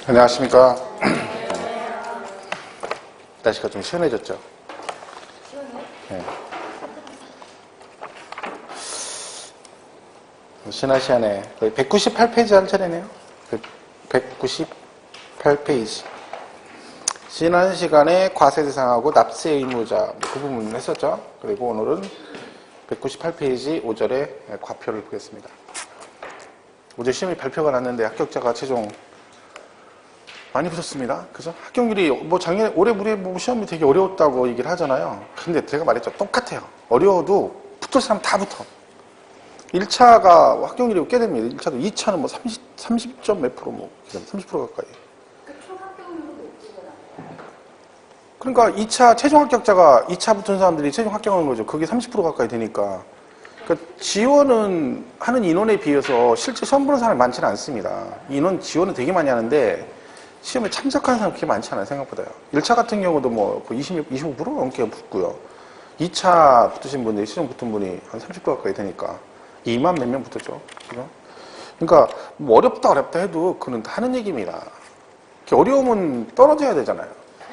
안녕하십니까. 날씨가 좀 시원해졌죠? 네. 신아시안에 거의 198페이지 한 차례네요. 198페이지. 지난 시간에 과세대상하고 납세 의무자 그 부분을 했었죠. 그리고 오늘은 198페이지 5절의 과표를 보겠습니다. 어제 시험이 발표가 났는데 합격자가 최종 많이 붙었습니다. 그죠? 합격률이 뭐 작년에 올해 우리 뭐 시험이 되게 어려웠다고 얘기를 하잖아요. 근데 제가 말했죠. 똑같아요. 어려워도 붙을 사람 다 붙어. 1차가 합격률이 꽤 됩니다. 1차도 2차는 뭐 30점 몇 프로 뭐 30% 가까이. 총 합격률도 높지구나. 그러니까 2차 최종 합격자가 2차 붙은 사람들이 최종 합격하는 거죠. 그게 30% 가까이 되니까. 그러니까 지원은 하는 인원에 비해서 실제 시험 보는 사람이 많지는 않습니다. 인원 지원은 되게 많이 하는데 시험에 참석하는 사람 그렇게 많지 않아요, 생각보다요. 1차 같은 경우도 뭐 25% 넘게 붙고요. 2차 붙으신 분들이, 시험 붙은 분이 한 30% 가까이 되니까 2만 몇 명 붙었죠. 그죠? 그러니까 뭐 어렵다 해도 그는 하는 얘기입니다. 어려우면 떨어져야 되잖아요.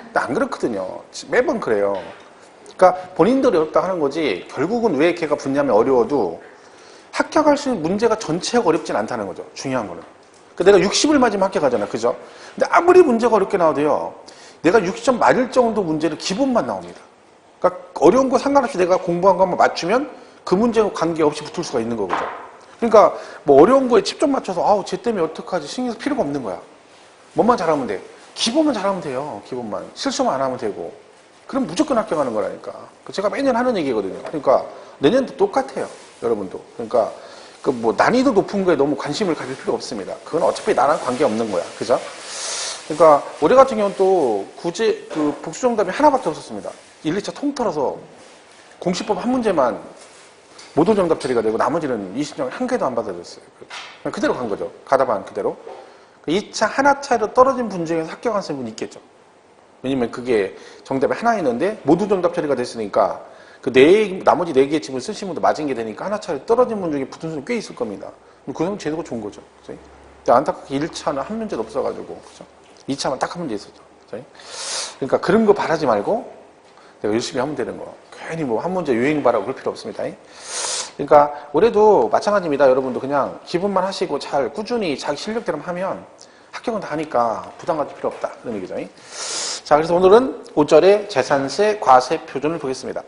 근데 안 그렇거든요. 매번 그래요. 그러니까 본인들이 어렵다 하는 거지 결국은 왜 걔가 붙냐면 어려워도 합격할 수 있는 문제가 전체가 어렵진 않다는 거죠. 중요한 거는. 내가 60을 맞으면 합격하잖아. 그죠? 근데 아무리 문제가 어렵게 나와도요. 내가 60점 맞을 정도 문제는 기본만 나옵니다. 그러니까 어려운 거 상관없이 내가 공부한 거 한번 맞추면 그 문제와 관계없이 붙을 수가 있는 거거죠. 그러니까 뭐 어려운 거에 10점 맞춰서 아우 쟤 때문에 어떡하지 신경 쓸 필요가 없는 거야. 뭐만 잘하면 돼. 기본만 잘하면 돼요. 기본만. 실수만 안 하면 되고. 그럼 무조건 합격하는 거라니까. 제가 매년 하는 얘기거든요. 그러니까 내년도 똑같아요. 여러분도. 그러니까 그 뭐 난이도 높은 거에 너무 관심을 가질 필요 없습니다. 그건 어차피 나랑 관계 없는 거야. 그죠? 그러니까 올해 같은 경우는 또 복수 정답이 하나밖에 없었습니다. 1, 2차 통틀어서 공시법 한 문제만 모두 정답 처리가 되고 나머지는 20점 한 개도 안 받아줬어요. 그냥 그대로 간 거죠. 가다만 그대로. 2차 하나 차이로 떨어진 분 중에서 합격한 분이 있겠죠. 왜냐면 그게 정답이 하나 있는데 모두 정답 처리가 됐으니까 나머지 4개의 집을 쓰신 분도 맞은 게 되니까 하나 차례 떨어진 분 중에 붙은 분이 꽤 있을 겁니다. 그건 제도가 좋은 거죠. 그치? 근데 안타깝게 1차는 한 문제도 없어가지고, 그죠? 2차만 딱 한 문제 있었죠. 그치? 그러니까 그런 거 바라지 말고 내가 열심히 하면 되는 거. 괜히 뭐 한 문제 유행 바라고 그럴 필요 없습니다. 그러니까 올해도 마찬가지입니다. 여러분도 그냥 기분만 하시고 잘 꾸준히 자기 실력대로 하면 합격은 다 하니까 부담 가질 필요 없다. 그런 얘기죠. 자, 그래서 오늘은 5절의 재산세 과세 표준을 보겠습니다.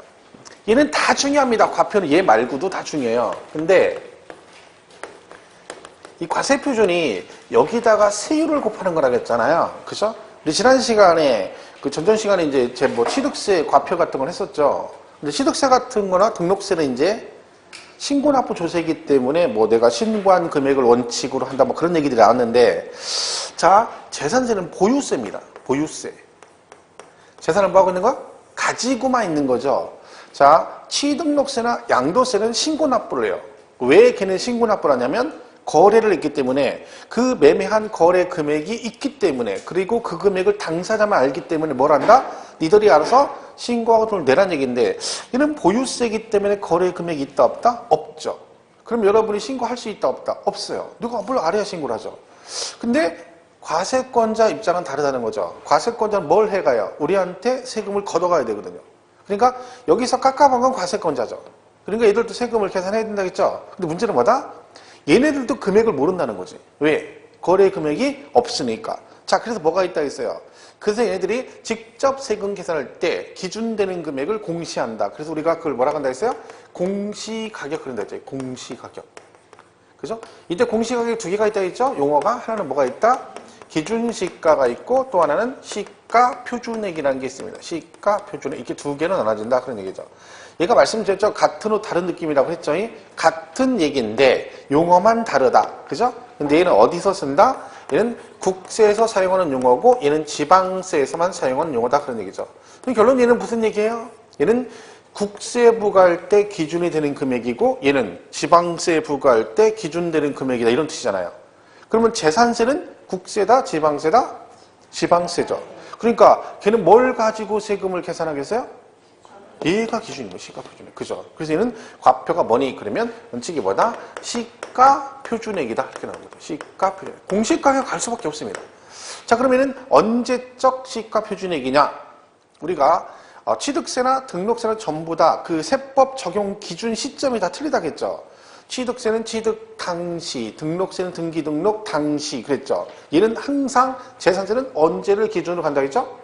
얘는 다 중요합니다. 과표는 얘 말고도 다 중요해요. 근데 이 과세 표준이 여기다가 세율을 곱하는 거라고 했잖아요. 그죠? 우리 지난 시간에 전전 시간에 이제 제 취득세 과표 같은 걸 했었죠. 근데 취득세 같은 거나 등록세는 이제 신고납부 조세이기 때문에 뭐 내가 신고한 금액을 원칙으로 한다 뭐 그런 얘기들이 나왔는데 자, 재산세는 보유세입니다. 보유세. 재산을 뭐 하고 있는 거? 가지고만 있는 거죠. 자, 취등록세나 양도세는 신고납부를 해요. 왜 걔는 신고납부를 하냐면 거래를 했기 때문에 그 매매한 거래 금액이 있기 때문에 그리고 그 금액을 당사자만 알기 때문에 뭘 한다? 니들이 알아서 신고하고 돈을 내란 얘기인데 얘는 보유세이기 때문에 거래 금액이 있다 없다? 없죠. 그럼 여러분이 신고할 수 있다 없다? 없어요. 누가 물론 알아야 신고를 하죠. 근데 과세권자 입장은 다르다는 거죠. 과세권자는 뭘 해가요? 우리한테 세금을 걷어가야 되거든요. 그러니까 여기서 깎아본 건 과세권자죠. 그러니까 얘들도 세금을 계산해야 된다겠죠. 근데 문제는 뭐다? 얘네들도 금액을 모른다는 거지. 왜? 거래 금액이 없으니까. 자, 그래서 뭐가 있다 했어요. 그래서 얘네들이 직접 세금 계산할 때 기준되는 금액을 공시한다. 그래서 우리가 그걸 뭐라고 한다 했어요? 공시가격 그런다 했죠. 공시가격. 그죠? 이때 공시가격이 두 개가 있다 했죠? 용어가 하나는 뭐가 있다? 기준시가가 있고 또 하나는 시가 표준액이라는 게 있습니다. 시가 표준액 이렇게 두 개로 나눠진다 그런 얘기죠. 얘가 말씀드렸죠. 같은 옷 다른 느낌이라고 했죠. 같은 얘기인데 용어만 다르다. 그죠? 근데 얘는 어디서 쓴다? 얘는 국세에서 사용하는 용어고 얘는 지방세에서만 사용하는 용어다 그런 얘기죠. 그럼 결론 얘는 무슨 얘기예요? 얘는 국세 부과할 때 기준이 되는 금액이고 얘는 지방세 부과할 때 기준되는 금액이다 이런 뜻이잖아요. 그러면 재산세는 국세다 지방세다? 지방세죠. 그러니까 걔는 뭘 가지고 세금을 계산하겠어요? 얘가 기준인 거예요. 시가 표준액. 그죠? 그래서 얘는 과표가 뭐니? 그러면 원칙이 뭐다? 시가 표준액이다. 이렇게 나옵니다. 시가 표준액. 공시가격 갈 수밖에 없습니다. 자, 그러면은 언제적 시가 표준액이냐? 우리가 취득세나 등록세는 전부 다 그 세법 적용 기준 시점이 다 틀리다겠죠. 취득세는 취득 당시, 등록세는 등기 등록 당시 그랬죠. 얘는 항상 재산세는 언제를 기준으로 간다겠죠?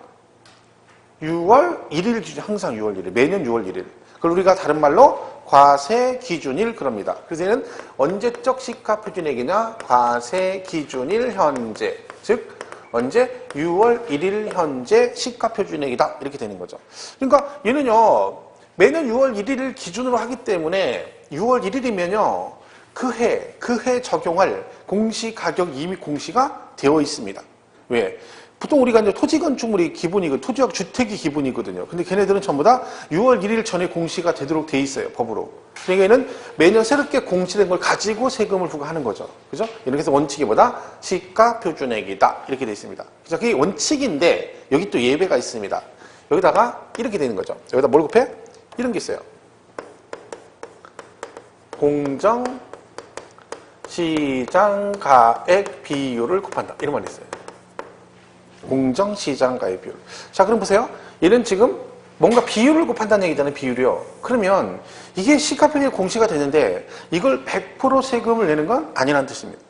6월 1일 기준, 항상 6월 1일, 매년 6월 1일. 그걸 우리가 다른 말로 과세 기준일 그럽니다. 그래서 얘는 언제적 시가 표준액이냐? 과세 기준일 현재. 즉 언제? 6월 1일 현재 시가 표준액이다. 이렇게 되는 거죠. 그러니까 얘는요. 매년 6월 1일을 기준으로 하기 때문에 6월 1일이면요. 그 해 적용할 공시가격이 이미 공시가 되어 있습니다. 왜? 보통 우리가 이제 토지 건축물이 기본이고 토지와 주택이 기본이거든요. 근데 걔네들은 전부 다 6월 1일 전에 공시가 되도록 돼 있어요. 법으로. 그러니까 얘는 매년 새롭게 공시된 걸 가지고 세금을 부과하는 거죠. 그죠? 이렇게 해서 원칙이 뭐다? 시가 표준액이다. 이렇게 돼 있습니다. 그죠? 그게 원칙인데 여기 또 예배가 있습니다. 여기다가 이렇게 되는 거죠. 여기다 뭘 곱해? 이런 게 있어요. 공정 시장 가액 비율을 곱한다. 이런 말이 있어요. 공정 시장 가액 비율. 자, 그럼 보세요. 얘는 지금 뭔가 비율을 곱한다는 얘기잖아요. 비율이요. 그러면 이게 시가표준액 공시가 되는데 이걸 100% 세금을 내는 건 아니라는 뜻입니다.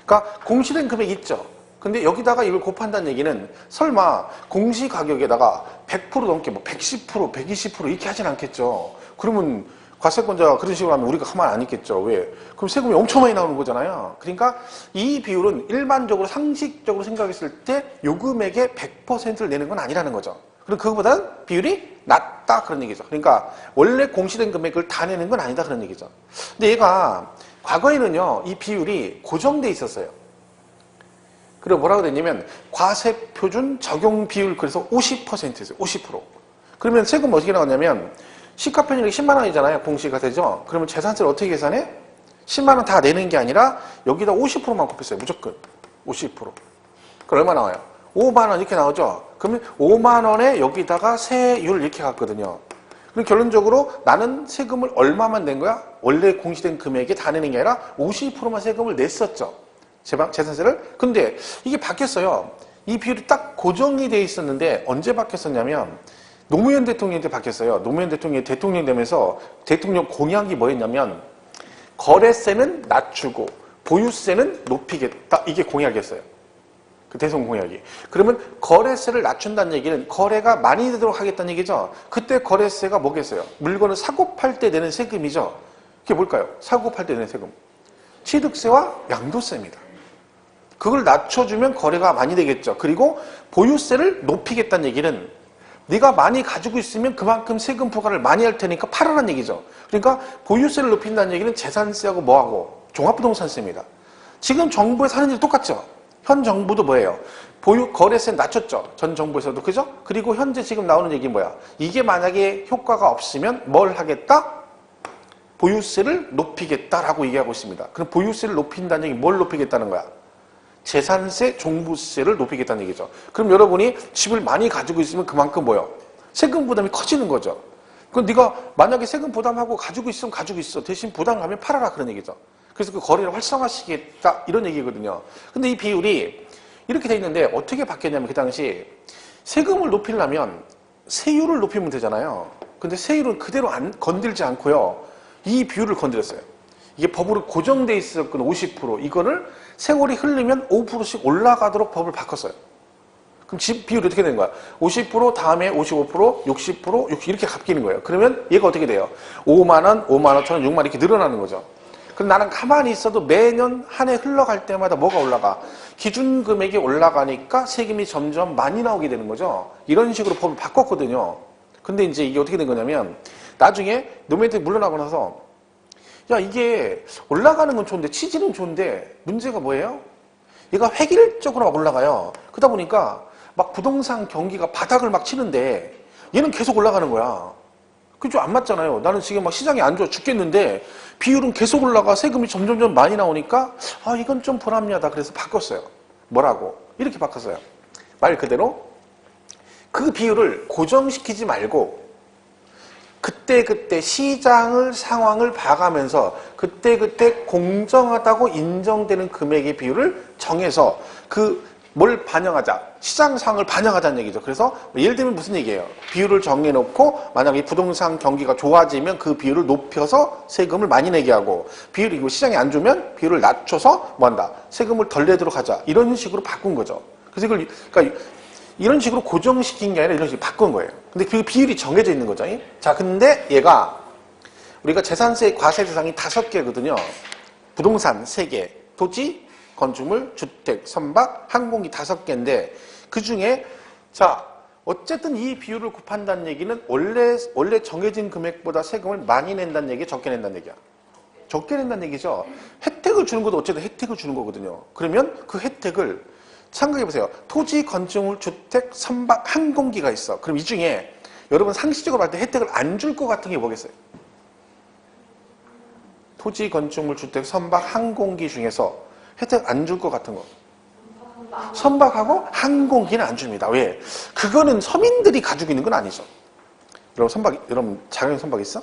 그러니까 공시된 금액 있죠. 근데 여기다가 이걸 곱한다는 얘기는 설마 공시 가격에다가 100% 넘게 뭐 110%, 120% 이렇게 하진 않겠죠. 그러면 과세권자가 그런 식으로 하면 우리가 가만 안 있겠죠. 왜? 그럼 세금이 엄청 많이 나오는 거잖아요. 그러니까 이 비율은 일반적으로 상식적으로 생각했을 때 요 금액의 100%를 내는 건 아니라는 거죠. 그럼 그거보다는 비율이 낮다 그런 얘기죠. 그러니까 원래 공시된 금액을 다 내는 건 아니다 그런 얘기죠. 근데 얘가 과거에는요. 이 비율이 고정돼 있었어요. 그리고 뭐라고 됐냐면 과세표준 적용 비율 그래서 50%였어요. 50%. 그러면 세금 어떻게 나왔냐면 시가표준액이 10만 원이잖아요. 공시가 되죠. 그러면 재산세를 어떻게 계산해? 10만 원 다 내는 게 아니라 여기다 50%만 곱했어요. 무조건. 50%. 그럼 얼마 나와요? 5만 원 이렇게 나오죠. 그러면 5만 원에 여기다가 세율 이렇게 갔거든요. 그럼 결론적으로 나는 세금을 얼마만 낸 거야? 원래 공시된 금액에 다 내는 게 아니라 50%만 세금을 냈었죠. 재산세를. 근데 이게 바뀌었어요. 이 비율이 딱 고정이 돼 있었는데 언제 바뀌었었냐면 노무현 대통령 때 바뀌었어요. 노무현 대통령이 대통령 되면서 대통령 공약이 뭐였냐면 거래세는 낮추고 보유세는 높이겠다. 이게 공약이었어요. 그 대선 공약이. 그러면 거래세를 낮춘다는 얘기는 거래가 많이 되도록 하겠다는 얘기죠. 그때 거래세가 뭐겠어요? 물건을 사고 팔 때 내는 세금이죠. 그게 뭘까요? 사고 팔 때 내는 세금. 취득세와 양도세입니다. 그걸 낮춰주면 거래가 많이 되겠죠. 그리고 보유세를 높이겠다는 얘기는 네가 많이 가지고 있으면 그만큼 세금 부과를 많이 할 테니까 팔아라는 얘기죠. 그러니까 보유세를 높인다는 얘기는 재산세하고 뭐하고 종합부동산세입니다. 지금 정부에서 하는 일이 똑같죠. 현 정부도 뭐예요? 거래세 낮췄죠. 전 정부에서도. 그죠? 그리고 현재 지금 나오는 얘기 뭐야? 이게 만약에 효과가 없으면 뭘 하겠다? 보유세를 높이겠다라고 얘기하고 있습니다. 그럼 보유세를 높인다는 얘기 뭘 높이겠다는 거야? 재산세, 종부세를 높이겠다는 얘기죠. 그럼 여러분이 집을 많이 가지고 있으면 그만큼 뭐요? 세금 부담이 커지는 거죠. 그럼 네가 만약에 세금 부담하고 가지고 있으면 가지고 있어. 대신 부담하면 팔아라 그런 얘기죠. 그래서 그 거래를 활성화시키겠다 이런 얘기거든요. 근데 이 비율이 이렇게 돼 있는데 어떻게 바뀌었냐면 그 당시 세금을 높이려면 세율을 높이면 되잖아요. 근데 세율은 그대로 건들지 않고요. 이 비율을 건드렸어요. 이게 법으로 고정돼 있었건 50% 이거를 세월이 흐르면 5%씩 올라가도록 법을 바꿨어요. 그럼 집 비율이 어떻게 되는 거야? 50% 다음에 55%, 60%, 60 이렇게 바뀌는 거예요. 그러면 얘가 어떻게 돼요? 5만 원, 5만 5천 원, 6만 원 이렇게 늘어나는 거죠. 그럼 나는 가만히 있어도 매년 한 해 흘러갈 때마다 뭐가 올라가? 기준 금액이 올라가니까 세금이 점점 많이 나오게 되는 거죠. 이런 식으로 법을 바꿨거든요. 근데 이제 이게 어떻게 된 거냐면 나중에 노무현 대통령이 물러나고 나서 야 이게 올라가는 건 좋은데 취지는 좋은데 문제가 뭐예요? 얘가 획일적으로 막 올라가요. 그러다 보니까 막 부동산 경기가 바닥을 막 치는데 얘는 계속 올라가는 거야. 그게 좀 안 맞잖아요. 나는 지금 막 시장이 안 좋아 죽겠는데 비율은 계속 올라가 세금이 점점점 많이 나오니까 아 이건 좀 불합리하다. 그래서 바꿨어요. 뭐라고? 이렇게 바꿨어요. 말 그대로 그 비율을 고정시키지 말고 그때그때 시장을 상황을 봐가면서 그때그때 공정하다고 인정되는 금액의 비율을 정해서 그 뭘 반영하자? 시장 상황을 반영하자는 얘기죠. 그래서 예를 들면 무슨 얘기예요? 비율을 정해놓고 만약에 부동산 경기가 좋아지면 그 비율을 높여서 세금을 많이 내게 하고 비율이 시장이 안 좋으면 비율을 낮춰서 뭐 한다? 세금을 덜 내도록 하자. 이런 식으로 바꾼 거죠. 그래서 이걸 그러니까 이런 식으로 고정시킨 게 아니라 이런 식으로 바꾼 거예요. 근데 그 비율이 정해져 있는 거죠. 자, 근데 얘가 우리가 재산세 과세 대상이 5개거든요. 부동산 3개, 토지, 건축물, 주택, 선박, 항공기 5개인데 그 중에 자 어쨌든 이 비율을 곱한다는 얘기는 원래 정해진 금액보다 세금을 많이 낸다는 얘기, 적게 낸다는 얘기야. 적게 낸다는 얘기죠. 혜택을 주는 것도 어쨌든 혜택을 주는 거거든요. 그러면 그 혜택을 생각해 보세요. 토지, 건축물, 주택, 선박, 항공기가 있어. 그럼 이 중에 여러분 상식적으로 봤을 때 혜택을 안 줄 것 같은 게 뭐겠어요? 토지, 건축물, 주택, 선박, 항공기 중에서 혜택 안 줄 것 같은 거. 선박하고 항공기는 안 줍니다. 왜? 그거는 서민들이 가지고 있는 건 아니죠. 여러분 작은 선박 있어?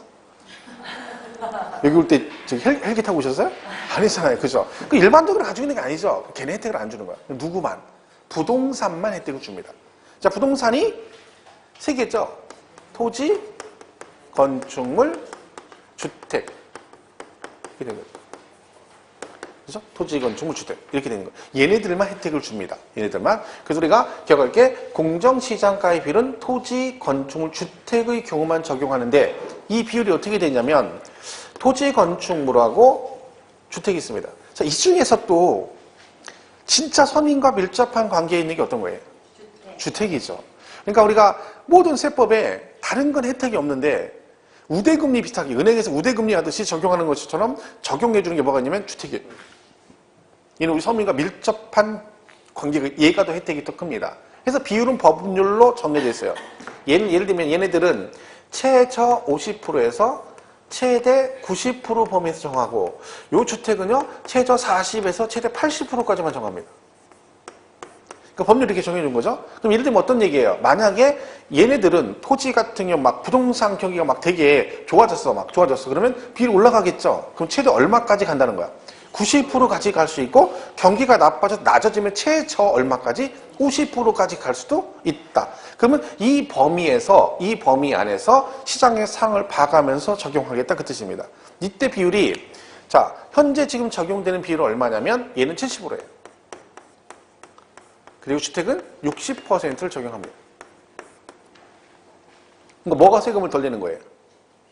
여기 올 때 저기 헬기 타고 오셨어요? 아니잖아요. 그죠? 그 일반적으로 가지고 있는 게 아니죠. 걔네 혜택을 안 주는 거야. 누구만? 부동산만 혜택을 줍니다. 자, 부동산이 3개죠. 토지, 건축물, 주택. 이렇게 되는 거죠. 그죠? 토지, 건축물, 주택. 이렇게 되는 거예요. 얘네들만 혜택을 줍니다. 얘네들만. 그래서 우리가 기억할 게 공정시장가의 비율은 토지, 건축물, 주택의 경우만 적용하는데 이 비율이 어떻게 되냐면 토지, 건축물하고 주택이 있습니다. 자, 이 중에서 또 진짜 서민과 밀접한 관계에 있는 게 어떤 거예요? 주택이죠. 그러니까 우리가 모든 세법에 다른 건 혜택이 없는데 우대금리 비슷하게 은행에서 우대금리 하듯이 적용하는 것처럼 적용해 주는 게 뭐가 있냐면 주택이에요. 얘는 우리 서민과 밀접한 관계가 얘가 더 혜택이 더 큽니다. 그래서 비율은 법률로 정해져 있어요. 예를 들면 얘네들은 최저 50%에서 최대 90% 범위에서 정하고 요 주택은요 최저 40에서 최대 80%까지만 정합니다. 그러니까 법률이 이렇게 정해준 거죠. 그럼 예를 들면 어떤 얘기예요? 만약에 얘네들은 토지 같은 경우 막 부동산 경기가 막 되게 좋아졌어. 그러면 비율 올라가겠죠. 그럼 최대 얼마까지 간다는 거야? 90%까지 갈 수 있고 경기가 낮아지면 최저 얼마까지? 50%까지 갈 수도 있다. 그러면 이 범위 안에서 시장의 상을 봐가면서 적용하겠다 그 뜻입니다. 이때 비율이 자 현재 지금 적용되는 비율은 얼마냐면 얘는 70%예요. 그리고 주택은 60%를 적용합니다. 그러니까 뭐가 세금을 덜 내는 거예요?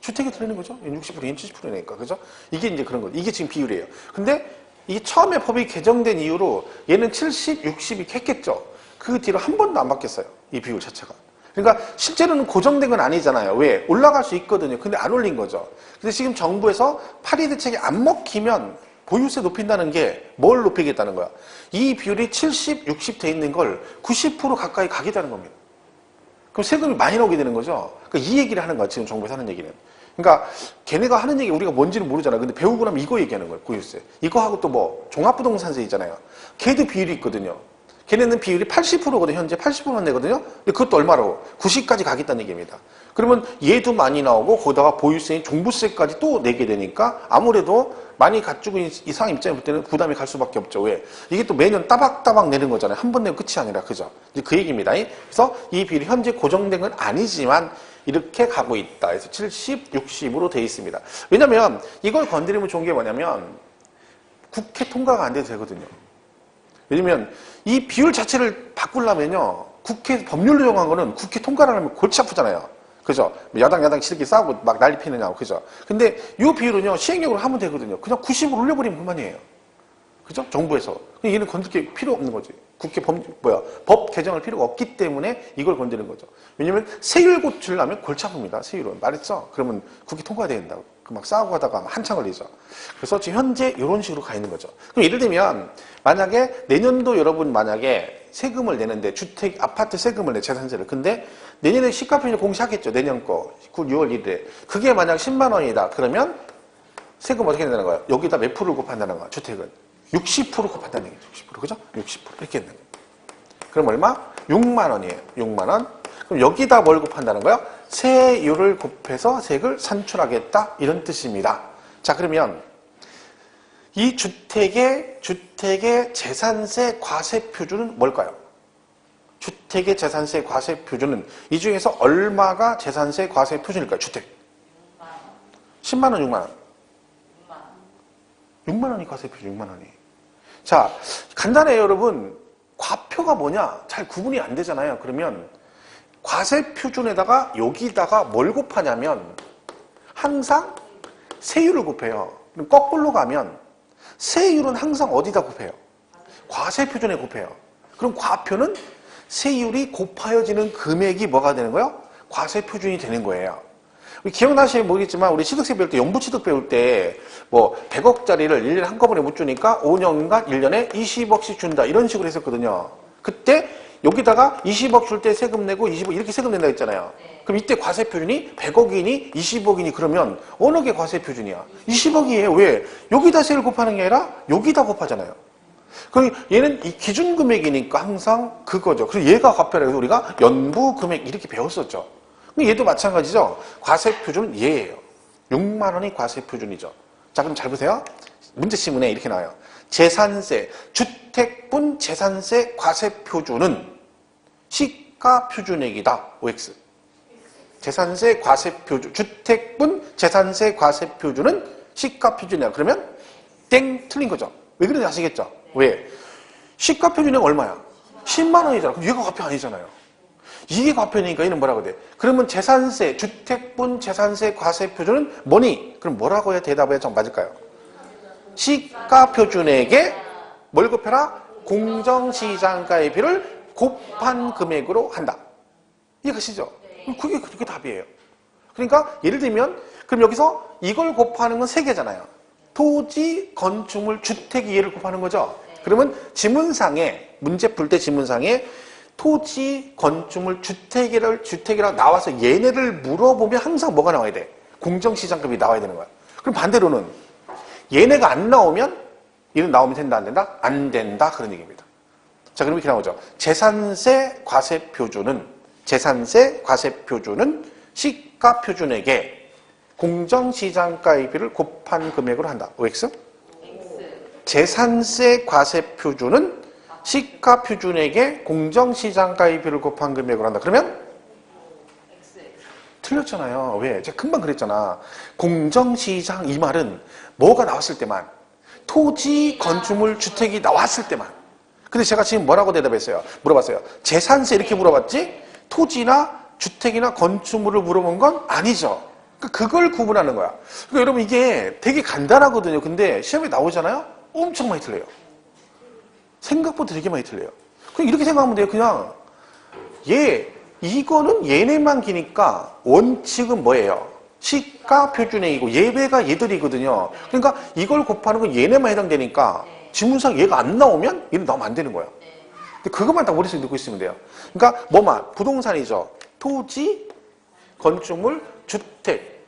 주택이 덜 내는 거죠. 60%, 얘는 70%니까. 그죠? 이게 이제 그런 거죠. 이게 지금 비율이에요. 근데 이게 처음에 법이 개정된 이후로 얘는 70, 60이 했겠죠. 그 뒤로 한 번도 안 바뀌었어요. 이 비율 자체가. 그러니까 실제로는 고정된 건 아니잖아요. 왜? 올라갈 수 있거든요. 근데 안 올린 거죠. 근데 지금 정부에서 파리 대책이 안 먹히면 보유세 높인다는 게 뭘 높이겠다는 거야? 이 비율이 70, 60 돼 있는 걸 90% 가까이 가겠다는 겁니다. 그럼 세금이 많이 나오게 되는 거죠. 그러니까 이 얘기를 하는 거야. 지금 정부에서 하는 얘기는. 그러니까 걔네가 하는 얘기 우리가 뭔지는 모르잖아. 근데 배우고 나면 이거 얘기하는 거예요. 보유세. 이거하고 또 뭐 종합부동산세 있잖아요. 걔도 비율이 있거든요. 걔네는 비율이 80%거든요. 현재 80%만 내거든요. 근데 그것도 얼마라고? 90까지 가겠다는 얘기입니다. 그러면 얘도 많이 나오고 거기다가 보유세인 종부세까지 또 내게 되니까 아무래도 많이 갖추고 이상 입장에 볼 때는 부담이 갈 수밖에 없죠. 왜? 이게 또 매년 따박따박 내는 거잖아요. 한 번 내면 끝이 아니라. 그죠? 이제 그 얘기입니다. 그래서 이 비율이 현재 고정된 건 아니지만 이렇게 가고 있다. 그래서 70, 60으로 돼 있습니다. 왜냐면 이걸 건드리면 좋은 게 뭐냐면 국회 통과가 안 돼도 되거든요. 왜냐면 이 비율 자체를 바꾸려면요. 국회 법률로 정한 거는 국회 통과를 하면 골치 아프잖아요. 그죠? 야당 치르기 싸우고 막 난리 피느냐고. 그죠? 근데 이 비율은요. 시행령으로 하면 되거든요. 그냥 90으로 올려버리면 그만이에요. 그죠? 정부에서. 얘는 건들 게 필요 없는 거지. 국회 법 개정할 필요가 없기 때문에 이걸 건드는 거죠. 왜냐면 세율 고치려면 골치 아픕니다. 세율은. 말했죠? 그러면 국회 통과돼야 된다고. 막 싸우고 하다가 한참 걸리죠. 그래서 지금 현재 이런 식으로 가 있는 거죠. 그럼 예를 들면 만약에 내년도 여러분 만약에 세금을 내는데 주택, 아파트 세금을 내 재산세를. 근데 내년에 시가평균 공시하겠죠. 내년 거 6월 1일에. 그게 만약 10만 원이다. 그러면 세금 어떻게 낸다는 거야? 여기다 몇 프로를 곱한다는 거야? 주택은 60% 곱한다는 얘기죠. 60%. 그죠? 60% 이렇게 했는 거예요. 그럼 얼마? 6만 원이에요. 6만 원. 그럼 여기다 뭘 곱한다는 거야? 세율을 곱해서 세액을 산출하겠다. 이런 뜻입니다. 자, 그러면 이 주택의 재산세 과세 표준은 뭘까요? 주택의 재산세 과세 표준은 이 중에서 얼마가 재산세 과세 표준일까요? 주택. 10만 원, 6만 원. 6만 원이 과세 표준, 6만 원이. 자, 간단해요, 여러분. 과표가 뭐냐? 잘 구분이 안 되잖아요. 그러면 과세 표준에다가 여기다가 뭘 곱하냐면 항상 세율을 곱해요. 그럼 거꾸로 가면 세율은 항상 어디다 곱해요? 과세 표준에 곱해요. 그럼 과표는 세율이 곱하여지는 금액이 뭐가 되는 거예요? 과세 표준이 되는 거예요. 우리 기억나시면 모르겠지만 우리 취득세 배울 때 영부취득 배울 때 뭐 100억짜리를 1년에 한꺼번에 못 주니까 5년간 1년에 20억씩 준다 이런 식으로 했었거든요. 그때 여기다가 20억 줄 때 세금 내고 20억 이렇게 세금 낸다 했잖아요. 그럼 이때 과세 표준이 100억이니 20억이니 그러면 어느 게 과세 표준이야? 20억이에요. 왜? 여기다 세를 곱하는 게 아니라 여기다 곱하잖아요. 그럼 얘는 이 기준 금액이니까 항상 그거죠. 그래서 얘가 과표라고 해서 우리가 연부 금액 이렇게 배웠었죠. 근데 얘도 마찬가지죠. 과세 표준은 얘예요. 6만 원이 과세 표준이죠. 자, 그럼 잘 보세요. 문제 지문에 이렇게 나와요. 재산세, 주택분 재산세 과세 표준은 시가 표준액이다. OX. 재산세 과세 표준, 주택분 재산세 과세 표준은 시가 표준이다. 그러면 땡 틀린 거죠. 왜 그런지 아시겠죠? 왜? 시가 표준액 얼마야? 10만 원이잖아. 그럼 얘가 과표 아니잖아요. 이게 과표니까 얘는 뭐라고 돼? 그러면 재산세, 주택분 재산세 과세 표준은 뭐니? 그럼 뭐라고 해야 대답해야 좀 맞을까요? 시가 표준액에 뭘 곱해라? 공정시장가액비를 곱한 금액으로 한다. 이해가시죠? 그게 답이에요. 그러니까 예를 들면 그럼 여기서 이걸 곱하는 건 세 개잖아요. 토지, 건축물, 주택이 얘를 곱하는 거죠. 그러면 지문상에 문제 풀 때 지문상에 토지, 건축물, 주택이라고 나와서 얘네를 물어보면 항상 뭐가 나와야 돼? 공정시장급이 나와야 되는 거야. 그럼 반대로는 얘네가 안 나오면 얘는 나오면 된다, 안 된다? 안 된다. 그런 얘기입니다. 자, 그럼 이렇게 나오죠. 재산세 과세 표준은 시가 표준액에 공정시장가액비를 곱한 금액으로 한다. OX? 재산세 과세 표준은 시가 표준액에 공정시장가액비를 곱한 금액으로 한다. 그러면? 틀렸잖아요. 왜? 제가 금방 그랬잖아. 공정시장 이 말은 뭐가 나왔을 때만, 토지, 건축물, 주택이 나왔을 때만. 근데 제가 지금 뭐라고 대답했어요? 물어봤어요. 재산세 이렇게 물어봤지 토지나 주택이나 건축물을 물어본 건 아니죠. 그걸 구분하는 거야. 그러니까 여러분 이게 되게 간단하거든요. 근데 시험에 나오잖아요? 엄청 많이 틀려요. 생각보다 되게 많이 틀려요. 그냥 이렇게 생각하면 돼요. 그냥 이거는 얘네만 기니까 원칙은 뭐예요? 시가 표준액이고 예외가 얘들이거든요. 그러니까 이걸 곱하는 건 얘네만 해당되니까 지문상 얘가 안 나오면 얘는 나오면 안 되는 거예요. 근데 그것만 딱 머릿속에 넣고 있으면 돼요. 그러니까 뭐만? 부동산이죠. 토지, 건축물, 주택.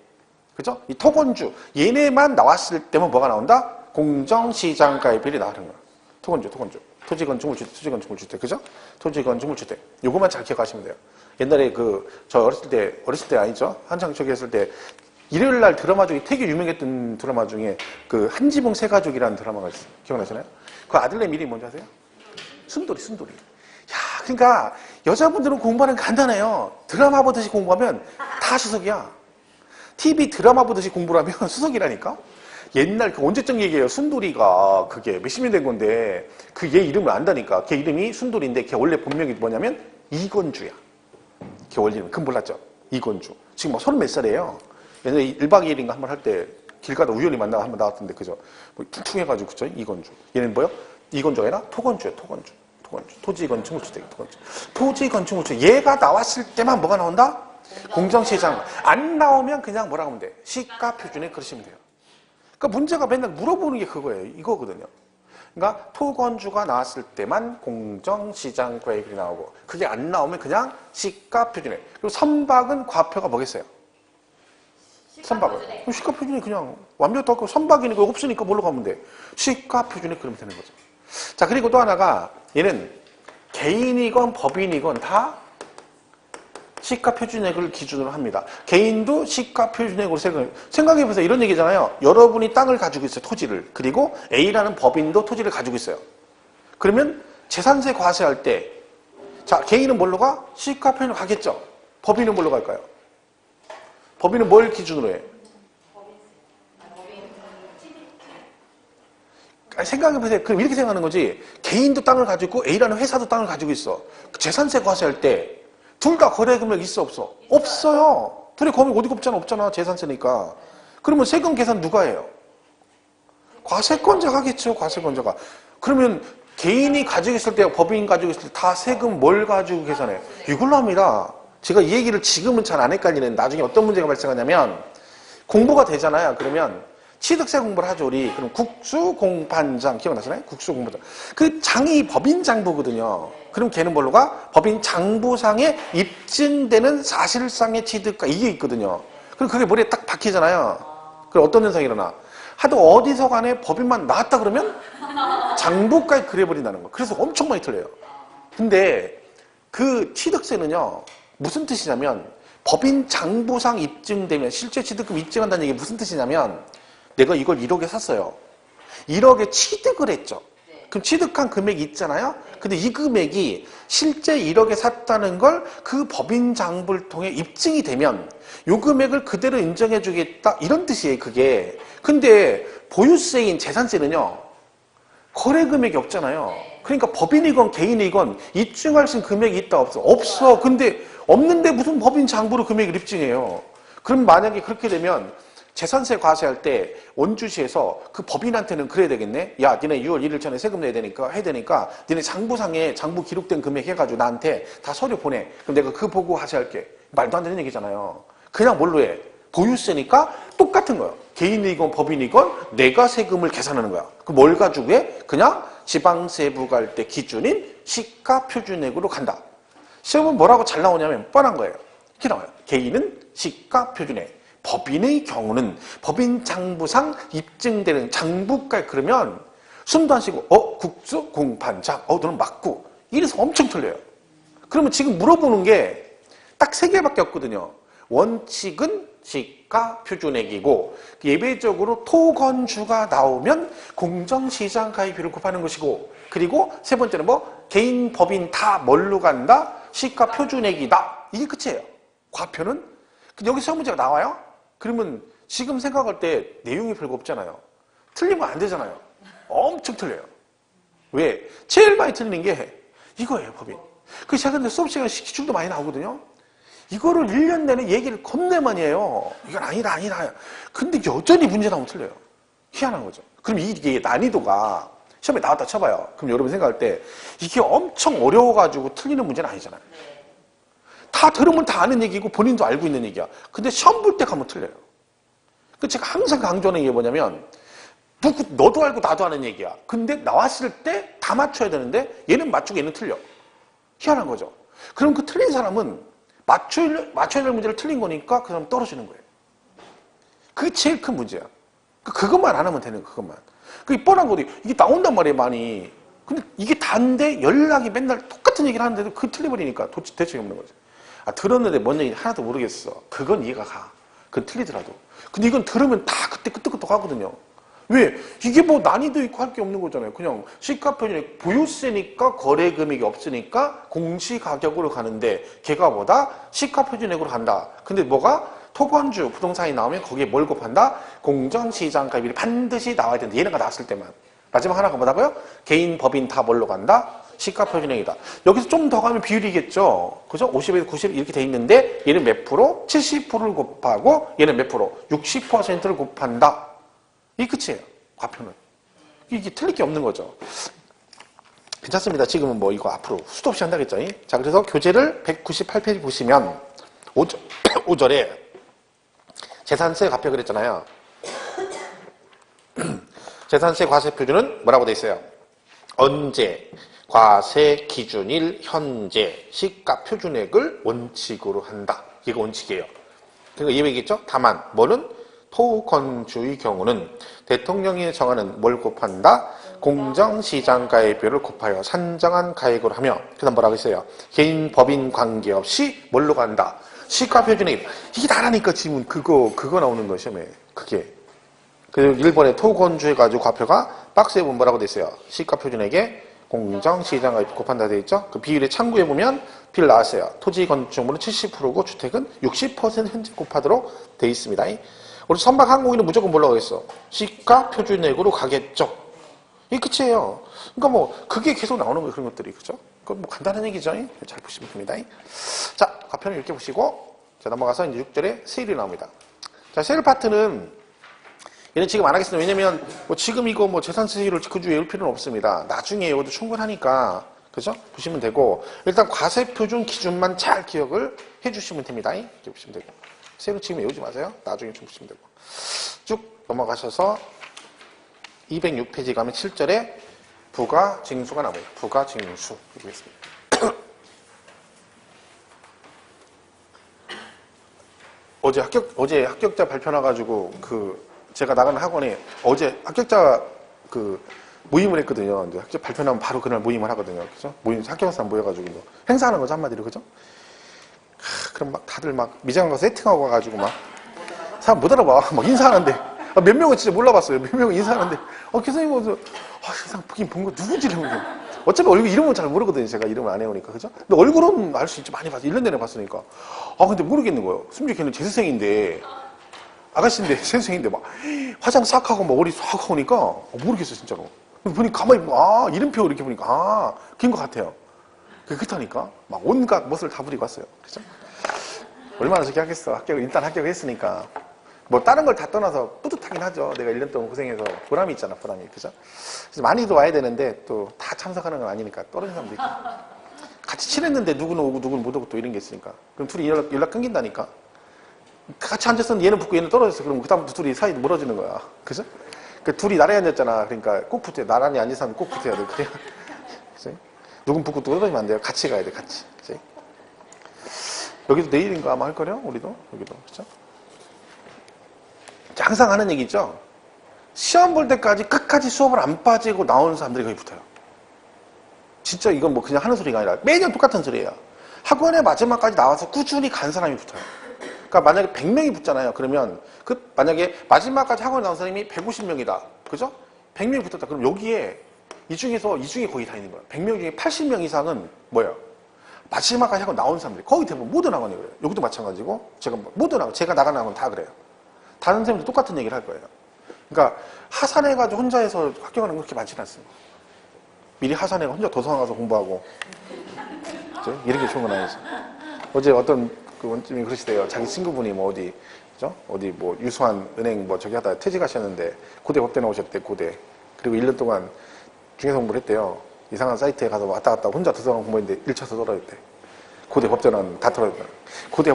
그죠? 이 토건주. 얘네만 나왔을 때면 뭐가 나온다? 공정시장가액비율이 나오는 거야. 토건주. 토지, 건축물, 주택. 그죠? 토지, 건축물, 주택. 요것만 잘 기억하시면 돼요. 옛날에 저 어렸을 때 아니죠? 한창 저기 했을 때, 일요일 날 드라마 중에 되게 유명했던 드라마 중에 한지붕 세 가족이라는 드라마가 있어요. 기억나시나요? 그 아들내 이름이 뭔지 아세요? 순돌이. 야, 그러니까 여자분들은 공부하는 게 간단해요. 드라마 보듯이 공부하면 다 수석이야. TV 드라마 보듯이 공부를 하면 수석이라니까? 옛날 언제적 얘기예요. 순돌이가 그게 몇십 년 된 건데 그 얘 이름을 안다니까. 걔 이름이 순돌인데 걔 원래 본명이 뭐냐면 이건주야. 걔 원래 이름. 그건 몰랐죠? 이건주. 지금 뭐 30몇 살이에요. 옛날에 1박 2일인가 한 번 할 때 길 가다 우연히 만나가 한 번 나왔던데 그죠? 뭐 퉁퉁해가지고 그죠? 이건주. 얘는 뭐요? 이건주가 아니라 토건주예요. 토건주. 토지, 건축물, 주택, 토건주. 토지, 건축물, 주택. 얘가 나왔을 때만 뭐가 나온다? 공정시장. 안 나오면 그냥 뭐라고 하면 돼? 시가 표준에 그러시면 돼요. 그러니까 문제가 맨날 물어보는 게 그거예요. 이거거든요. 그러니까 토건주가 나왔을 때만 공정시장가액이 나오고 그게 안 나오면 그냥 시가 표준에. 그리고 선박은 과표가 뭐겠어요? 선박은. 그럼 시가 표준이 그냥 완벽하고 선박이니까 없으니까 뭘로 가면 돼? 시가 표준에 그러면 되는 거죠. 자, 그리고 또 하나가 얘는 개인이건 법인이건 다 시가 표준액을 기준으로 합니다. 개인도 시가 표준액으로 생각해보세요. 이런 얘기잖아요. 여러분이 땅을 가지고 있어요. 토지를. 그리고 A라는 법인도 토지를 가지고 있어요. 그러면 재산세 과세할 때 자, 개인은 뭘로 가? 시가 표준으로 가겠죠. 법인은 뭘로 갈까요? 법인은 뭘 기준으로 해? 생각해보세요. 그럼 이렇게 생각하는 거지. 개인도 땅을 가지고 있고 A라는 회사도 땅을 가지고 있어. 재산세 과세할 때 둘 다 거래 금액 있어 없어? 없어요. 둘이 금액 어디 없잖아. 없잖아. 재산세니까. 그러면 세금 계산 누가 해요? 과세권자가 하겠죠. 과세권자가. 그러면 개인이 가지고 있을 때 법인이 가지고 있을 때 다 세금 뭘 가지고 계산해요? 이걸로 합니다. 제가 이 얘기를 지금은 잘 안 헷갈리는 나중에 어떤 문제가 발생하냐면 공부가 되잖아요. 그러면 취득세 공부를 하죠, 우리. 그럼 국수공판장, 기억나시나요? 국수공판장. 그 장이 법인장부거든요. 그럼 걔는 뭘로 가? 법인장부상에 입증되는 사실상의 취득가, 이게 있거든요. 그럼 그게 머리에 딱 박히잖아요. 그럼 어떤 현상이 일어나? 하도 어디서 간에 법인만 나왔다 그러면 장부까지 그려버린다는 거. 그래서 엄청 많이 틀려요. 근데 그 취득세는요, 무슨 뜻이냐면, 법인 장부상 입증되면, 실제 취득금 입증한다는 얘기 무슨 뜻이냐면, 내가 이걸 1억에 샀어요. 1억에 취득을 했죠. 그럼 취득한 금액이 있잖아요. 근데 이 금액이 실제 1억에 샀다는 걸 그 법인 장부를 통해 입증이 되면 이 금액을 그대로 인정해 주겠다. 이런 뜻이에요, 그게. 근데 보유세인 재산세는요. 거래 금액이 없잖아요. 그러니까 법인이건 개인이건 입증할 수 있는 금액이 있다 없어? 없어. 근데 없는데 무슨 법인 장부로 금액을 입증해요. 그럼 만약에 그렇게 되면 재산세 과세할 때 원주시에서 그 법인한테는 그래야 되겠네. 야, 니네 6월 1일 전에 세금 내야 되니까, 해야 되니까 니네 장부상에 장부 기록된 금액 해가지고 나한테 다 서류 보내. 그럼 내가 그 보고 하세할게. 말도 안 되는 얘기잖아요. 그냥 뭘로 해? 보유세니까 똑같은 거예요. 개인이건 법인이건 내가 세금을 계산하는 거야. 그 뭘 가지고 해? 그냥 지방세부 갈 때 기준인 시가표준액으로 간다. 시험은 뭐라고 잘 나오냐면 뻔한 거예요. 이렇게 나와요. 개인은 시가표준액. 법인의 경우는 법인 장부상 입증되는 장부가에 그러면 숨도 안 쉬고 국수 공판장 너는 맞고 이래서 엄청 틀려요. 그러면 지금 물어보는 게 딱 3개밖에 없거든요. 원칙은 시가 표준액이고 예외적으로 토건주가 나오면 공정시장 가입비를 곱하는 것이고 그리고 세 번째는 뭐 개인 법인 다 뭘로 간다? 시가 표준액이다. 이게 끝이에요. 과표는 여기 시험 문제가 나와요? 그러면 지금 생각할 때 내용이 별거 없잖아요. 틀리면 안 되잖아요. 엄청 틀려요. 왜? 제일 많이 틀리는 게 이거예요, 법인. 그래서 제가 근데 수업 시간에 기출도 많이 나오거든요. 이거를 1년 내내 얘기를 겁내 많이 해요. 이건 아니다, 아니다. 근데 여전히 문제 나오면 틀려요. 희한한 거죠. 그럼 이게 난이도가 시험에 나왔다 쳐봐요. 그럼 여러분 생각할 때 이게 엄청 어려워가지고 틀리는 문제는 아니잖아요. 다 들으면 다 아는 얘기고 본인도 알고 있는 얘기야. 근데 시험 볼 때 가면 틀려요. 그 제가 항상 강조하는 게 뭐냐면 너도 알고 나도 아는 얘기야. 근데 나왔을 때 다 맞춰야 되는데 얘는 맞추고 얘는 틀려. 희한한 거죠. 그럼 그 틀린 사람은 맞춰야 될 문제를 틀린 거니까 그 사람 떨어지는 거예요. 그게 제일 큰 문제야. 그것만 안 하면 되는 그것만. 그게 뻔한 거지. 이게 나온단 말이에요, 많이. 근데 이게 단데 연락이 맨날 똑같은 얘기를 하는데도 그 틀려버리니까 대책이 없는 거죠. 들었는데 뭔 얘기 하나도 모르겠어. 그건 이해가 가. 그건 틀리더라도. 근데 이건 들으면 다 그때 끄떡끄떡 하거든요. 왜? 이게 뭐 난이도 있고 할 게 없는 거잖아요. 그냥 시가표준액 보유세니까 거래 금액이 없으니까 공시가격으로 가는데 걔가 뭐다? 시가표준액으로 간다. 근데 뭐가? 토건주 부동산이 나오면 거기에 뭘 곱한다? 공정시장 가입이 반드시 나와야 된다. 얘네가 나왔을 때만. 마지막 하나가 뭐다고요? 개인, 법인 다 뭘로 간다? 시가표준액이다. 여기서 좀 더 가면 비율이겠죠. 그죠? 50에서 90 이렇게 돼 있는데 얘는 몇 프로? 70%를 곱하고 얘는 몇 프로? 60%를 곱한다. 이게 끝이에요. 과표는. 이게 틀릴 게 없는 거죠. 괜찮습니다. 지금은 뭐 이거 앞으로 수도 없이 한다겠죠. 자, 그래서 교재를 198페이지 보시면 5절에 재산세 과표 그랬잖아요. 재산세 과세 표준은 뭐라고 돼 있어요? 언제 과세 기준일 현재 시가 표준액을 원칙으로 한다. 이게 원칙이에요. 그러니까 이 얘기겠죠? 다만 뭐는 토건주의 경우는 대통령이 정하는 뭘 곱한다? 공정시장가액비율을 곱하여 산정한 가액으로 하며 그 다음 뭐라고 했어요? 개인 법인 관계없이 뭘로 간다? 시가표준액. 이게 나라니까 지금 그거 나오는 거 시험에. 그게. 그리고 일본의 토건주해가지고 과표가 박스에 보면 뭐라고 돼 있어요? 시가표준액에 공정시장가액비 곱한다 돼 있죠? 그 비율에 참고해보면 비율 나왔어요. 토지 건축물은 70%고 주택은 60% 현재 곱하도록 돼 있습니다. 우리 선박 항공인은 무조건 뭐라고 했어? 시가표준액으로 가겠죠? 이게 끝이에요. 그러니까 뭐 그게 계속 나오는 거예요. 그런 것들이. 그죠? 그건 뭐 간단한 얘기죠. 잘 보시면 됩니다. 자, 과표는 이렇게 보시고 자 넘어가서 이제 6절에 세일이 나옵니다. 자, 세일 파트는 얘는 지금 안 하겠습니다. 왜냐면 뭐 지금 이거 뭐 재산세 세율을 그 주에 외울 필요는 없습니다. 나중에 외워도 충분하니까. 그죠? 보시면 되고 일단 과세표준 기준만 잘 기억을 해주시면 됩니다. 이렇게 보시면 되고 세율 지금 외우지 마세요. 나중에 좀 보시면 되고 쭉 넘어가셔서 206페이지 가면 7절에 부가징수가 나옵니다. 부가징수 이렇게 있습니다. 어제 합격자 발표 나가지고 제가 나가는 학원에 어제 합격자 모임을 했거든요. 이제 합격 발표 나면 바로 그날 모임을 하거든요. 그죠? 모임 합격자 모여가지고 뭐 행사하는 거죠 한마디로 그죠? 그럼 막 다들 막 미장한 거 세팅하고 와가지고 막 사람 못 알아봐. 막 인사하는데 몇 명은 진짜 몰라봤어요. 몇 명은 인사하는데 교수님 뭐 세상 보긴 본 거 누군지를 모르겠어요. 어차피 얼굴 이름은 잘 모르거든요. 제가 이름을 안 해오니까 그죠? 근데 얼굴은 알 수 있지. 많이 봤어. 1년 내내 봤으니까. 근데 모르겠는 거예요. 심지어 걔는 재수생인데 아가씨인데 재수생인데 막 화장 싹 하고 막 머리 싹 하고 오니까 모르겠어요 진짜로. 보니까 가만히 보면 이름표 이렇게 보니까 그인 것 같아요. 그렇다니까 막 온갖 멋을 다 부리고 왔어요. 그죠? 얼마나 저렇게 하겠어. 일단 합격을 했으니까. 뭐 다른 걸 다 떠나서 뿌듯하긴 하죠. 내가 1년 동안 고생해서 보람이 있잖아. 보람이. 그죠? 그래서 많이도 와야 되는데 또 다 참석하는 건 아니니까 떨어진 사람도 있고. 같이 친했는데 누구는 오고 누구는 못 오고 또 이런 게 있으니까. 그럼 둘이 연락 끊긴다니까. 같이 앉았었는데 얘는 붙고 얘는 떨어졌어. 그럼 그다음부터 둘이 사이 멀어지는 거야. 그죠? 그 둘이 나란히 앉았잖아. 그러니까 꼭 붙어야 돼. 나란히 앉은 사람은 꼭 붙어야 돼. 그래야. 그치? 누군 붙고 또 떨어지면 안 돼요. 같이 가야 돼. 같이. 그치? 여기도 내일인가 아마 할 거래요. 우리도. 여기도. 그죠? 항상 하는 얘기 있죠? 시험 볼 때까지 끝까지 수업을 안 빠지고 나오는 사람들이 거의 붙어요. 진짜 이건 뭐 그냥 하는 소리가 아니라 매년 똑같은 소리예요. 학원의 마지막까지 나와서 꾸준히 간 사람이 붙어요. 그러니까 만약에 100명이 붙잖아요. 그러면 만약에 마지막까지 학원에 나온 사람이 150명이다. 그죠? 100명이 붙었다. 그럼 여기에 이 중에 거의 다 있는 거예요. 100명 중에 80명 이상은 뭐예요? 마지막까지 학원 나온 사람들이 거의 대부분 모든 학원이 그래요. 여기도 마찬가지고 제가 나가는 학원 다 그래요. 다른 선생님도 똑같은 얘기를 할 거예요. 그러니까 하산해가지고 혼자 해서 합격하는 건 그렇게 많지는 않습니다. 미리 하산해가 혼자 도서관 가서 공부하고 그죠? 이런 게 좋은 건 아니죠. 어제 어떤 원님이 그러시대요. 자기 친구분이 뭐 어디 뭐 유수한 은행 뭐 저기 하다 퇴직하셨는데 고대 법대 나오셨대. 고대. 그리고 1년 동안 중에서 공부를 했대요. 이상한 사이트에 가서 왔다 갔다 혼자 도서관 공부했는데 1차서 떨어졌대. 고대 법대는 다 떨어졌다.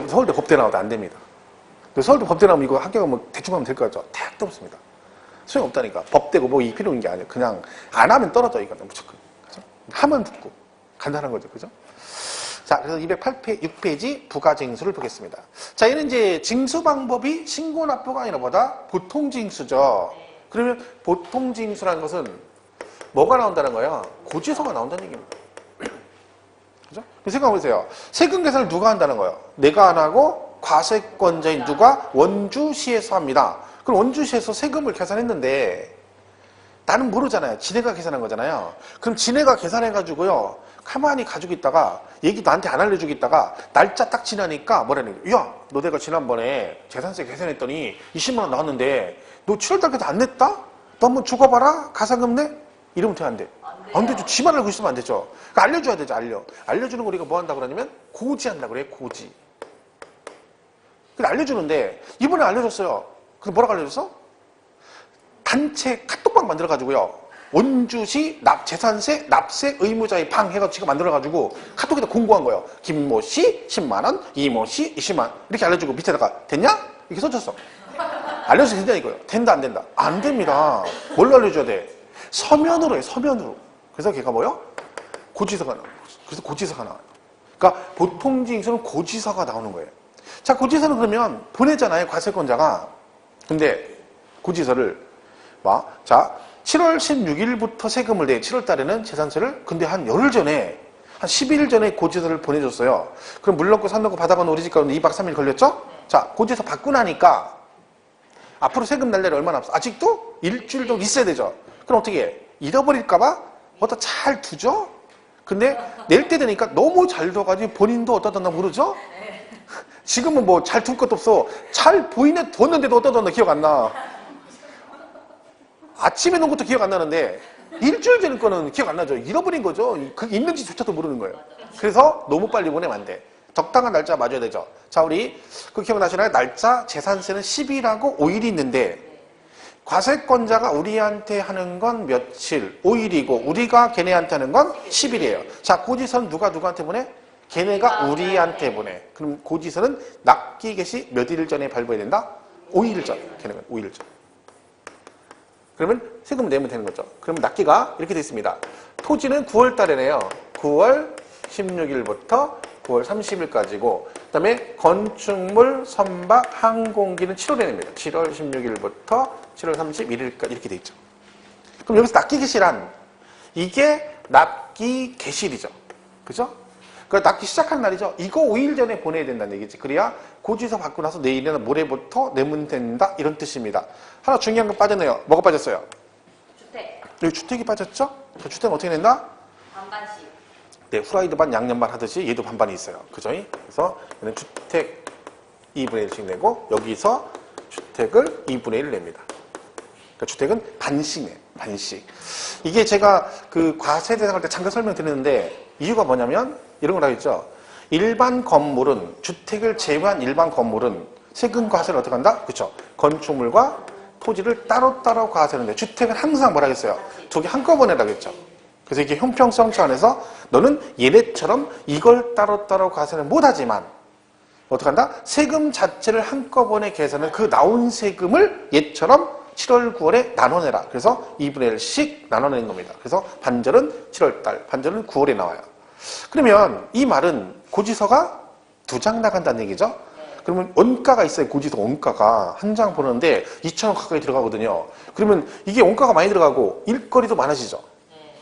서울대 법대 나와도 안 됩니다. 서울대 법대 나오면 이거 합격하면 대충 하면 될 것 같죠? 택도 없습니다. 소용없다니까. 법대고 뭐 이 필요 있는 게 아니에요. 그냥 안 하면 떨어져 이거는 무조건. 그죠? 하면 붙고 간단한 거죠. 그죠? 자, 그래서 206페이지 부가징수를 보겠습니다. 자, 얘는 이제 징수 방법이 신고납부가 아니라 뭐다? 보통징수죠. 그러면 보통징수라는 것은 뭐가 나온다는 거야? 고지서가 나온다는 얘기입니다. 그죠? 생각해보세요. 세금 계산을 누가 한다는 거예요? 내가 안 하고 과세권자인 누가? 원주시에서 합니다. 그럼 원주시에서 세금을 계산했는데 나는 모르잖아요. 지네가 계산한 거잖아요. 그럼 지네가 계산해가지고요. 가만히 가지고 있다가 얘기 나한테 안 알려주고 있다가 날짜 딱 지나니까 뭐라는 거예요. 야, 너 내가 지난번에 재산세 계산했더니 20만 원 나왔는데 너 7월달까지 안 냈다? 너 한번 죽어봐라? 가산금 내? 이러면 돼, 안 돼? 안 되죠. 지만 알고 있으면 안 되죠. 그러니까 알려줘야 되죠. 알려주는 거 우리가 뭐 한다고 그러냐면 고지한다고 그래요. 고지. 알려주는데 이번에 알려줬어요. 그래서 뭐라고 알려줬어? 단체 카톡방 만들어가지고요. 원주시 재산세 납세 의무자의 방 해가지고 지금 만들어가지고 카톡에다 공고한 거예요. 김모 씨 10만원, 이모 씨 20만 이렇게 알려주고 밑에다가 됐냐? 이렇게 써줬어. 알려줘도 된다 이거예요. 된다 안 된다? 안 됩니다. 뭘로 알려줘야 돼? 서면으로 해. 서면으로. 그래서 걔가 뭐요? 고지서가 나와요. 그래서 고지서가 나와요. 그러니까 보통징수는 고지서가 나오는 거예요. 자, 고지서는 그러면 보내잖아요. 과세권자가. 근데 고지서를 자 7월 16일부터 세금을 내 7월 달에는 재산세를 근데 한 열흘 전에 한 10일 전에 고지서를 보내줬어요. 그럼 물 넣고 산 넣고 바다가 우리 집 가는데 2박 3일 걸렸죠? 자, 고지서 받고 나니까 앞으로 세금 날 날이 얼마나 없어? 아직도 일주일 정도 있어야 되죠. 그럼 어떻게 해? 잃어버릴까봐 어디다 잘 두죠? 근데 낼 때 되니까 너무 잘 둬가지고 본인도 어디다 뒀나 모르죠? 지금은 뭐 잘 둔 것도 없어. 잘 보이네 뒀는데도 어디다 뒀나 기억 안 나. 아침에 놓은 것도 기억 안 나는데 일주일 전 거는 기억 안 나죠. 잃어버린 거죠. 그게 있는지조차도 모르는 거예요. 그래서 너무 빨리 보내면 안 돼. 적당한 날짜 맞아야 되죠. 자, 우리 그 기억나시나요? 날짜 재산세는 10일하고 5일이 있는데 과세권자가 우리한테 하는 건 며칠, 5일이고 우리가 걔네한테 하는 건 10일이에요. 자, 고지서는 누가 누구한테 보내? 걔네가 우리한테 보내. 그럼 고지서는 납기 개시 몇 일 전에 발부해야 된다? 5일 전. 걔네가 5일 전. 그러면 세금 내면 되는 거죠. 그러면 납기가 이렇게 돼 있습니다. 토지는 9월 달에 내요. 9월 16일부터 9월 30일까지고 그 다음에 건축물, 선박, 항공기는 7월에 냅니다. 7월 16일부터 7월 31일까지 이렇게 돼 있죠. 그럼 여기서 납기 개시란 이게 납기 개시일이죠. 그죠? 그 납기 시작하는 날이죠. 이거 5일 전에 보내야 된다는 얘기지. 그래야 고지서 받고 나서 내일이나 모레부터 내면 된다 이런 뜻입니다. 하나 중요한 거 빠졌네요. 뭐가 빠졌어요? 주택. 여기 주택이 빠졌죠? 저 주택은 어떻게 낸다? 반반씩. 네, 후라이드 반 양념 반 하듯이 얘도 반반이 있어요. 그죠? 그래서 얘는 주택 2분의 1씩 내고 여기서 주택을 2분의 1을 냅니다. 그러니까 주택은 반씩 내요. 반씩. 이게 제가 그 과세 대상할 때 잠깐 설명드렸는데 이유가 뭐냐면 이런 걸 하겠죠. 일반 건물은 주택을 제외한 일반 건물은 세금 과세를 어떻게 한다? 그렇죠. 건축물과 토지를 따로따로 과세하는데 주택은 항상 뭐라 했어요? 두 개 한꺼번에 하겠죠. 그래서 이게 형평성 차원에서 너는 얘네처럼 이걸 따로따로 과세는 못하지만 어떻게 한다? 세금 자체를 한꺼번에 계산을 그 나온 세금을 얘처럼 7월, 9월에 나눠내라. 그래서 2분의 1씩 나눠내는 겁니다. 그래서 반절은 7월달, 반절은 9월에 나와요. 그러면 이 말은 고지서가 2장 나간다는 얘기죠? 그러면 원가가 있어요. 고지서 원가가. 한 장 보는데 2,000원 가까이 들어가거든요. 그러면 이게 원가가 많이 들어가고 일거리도 많아지죠.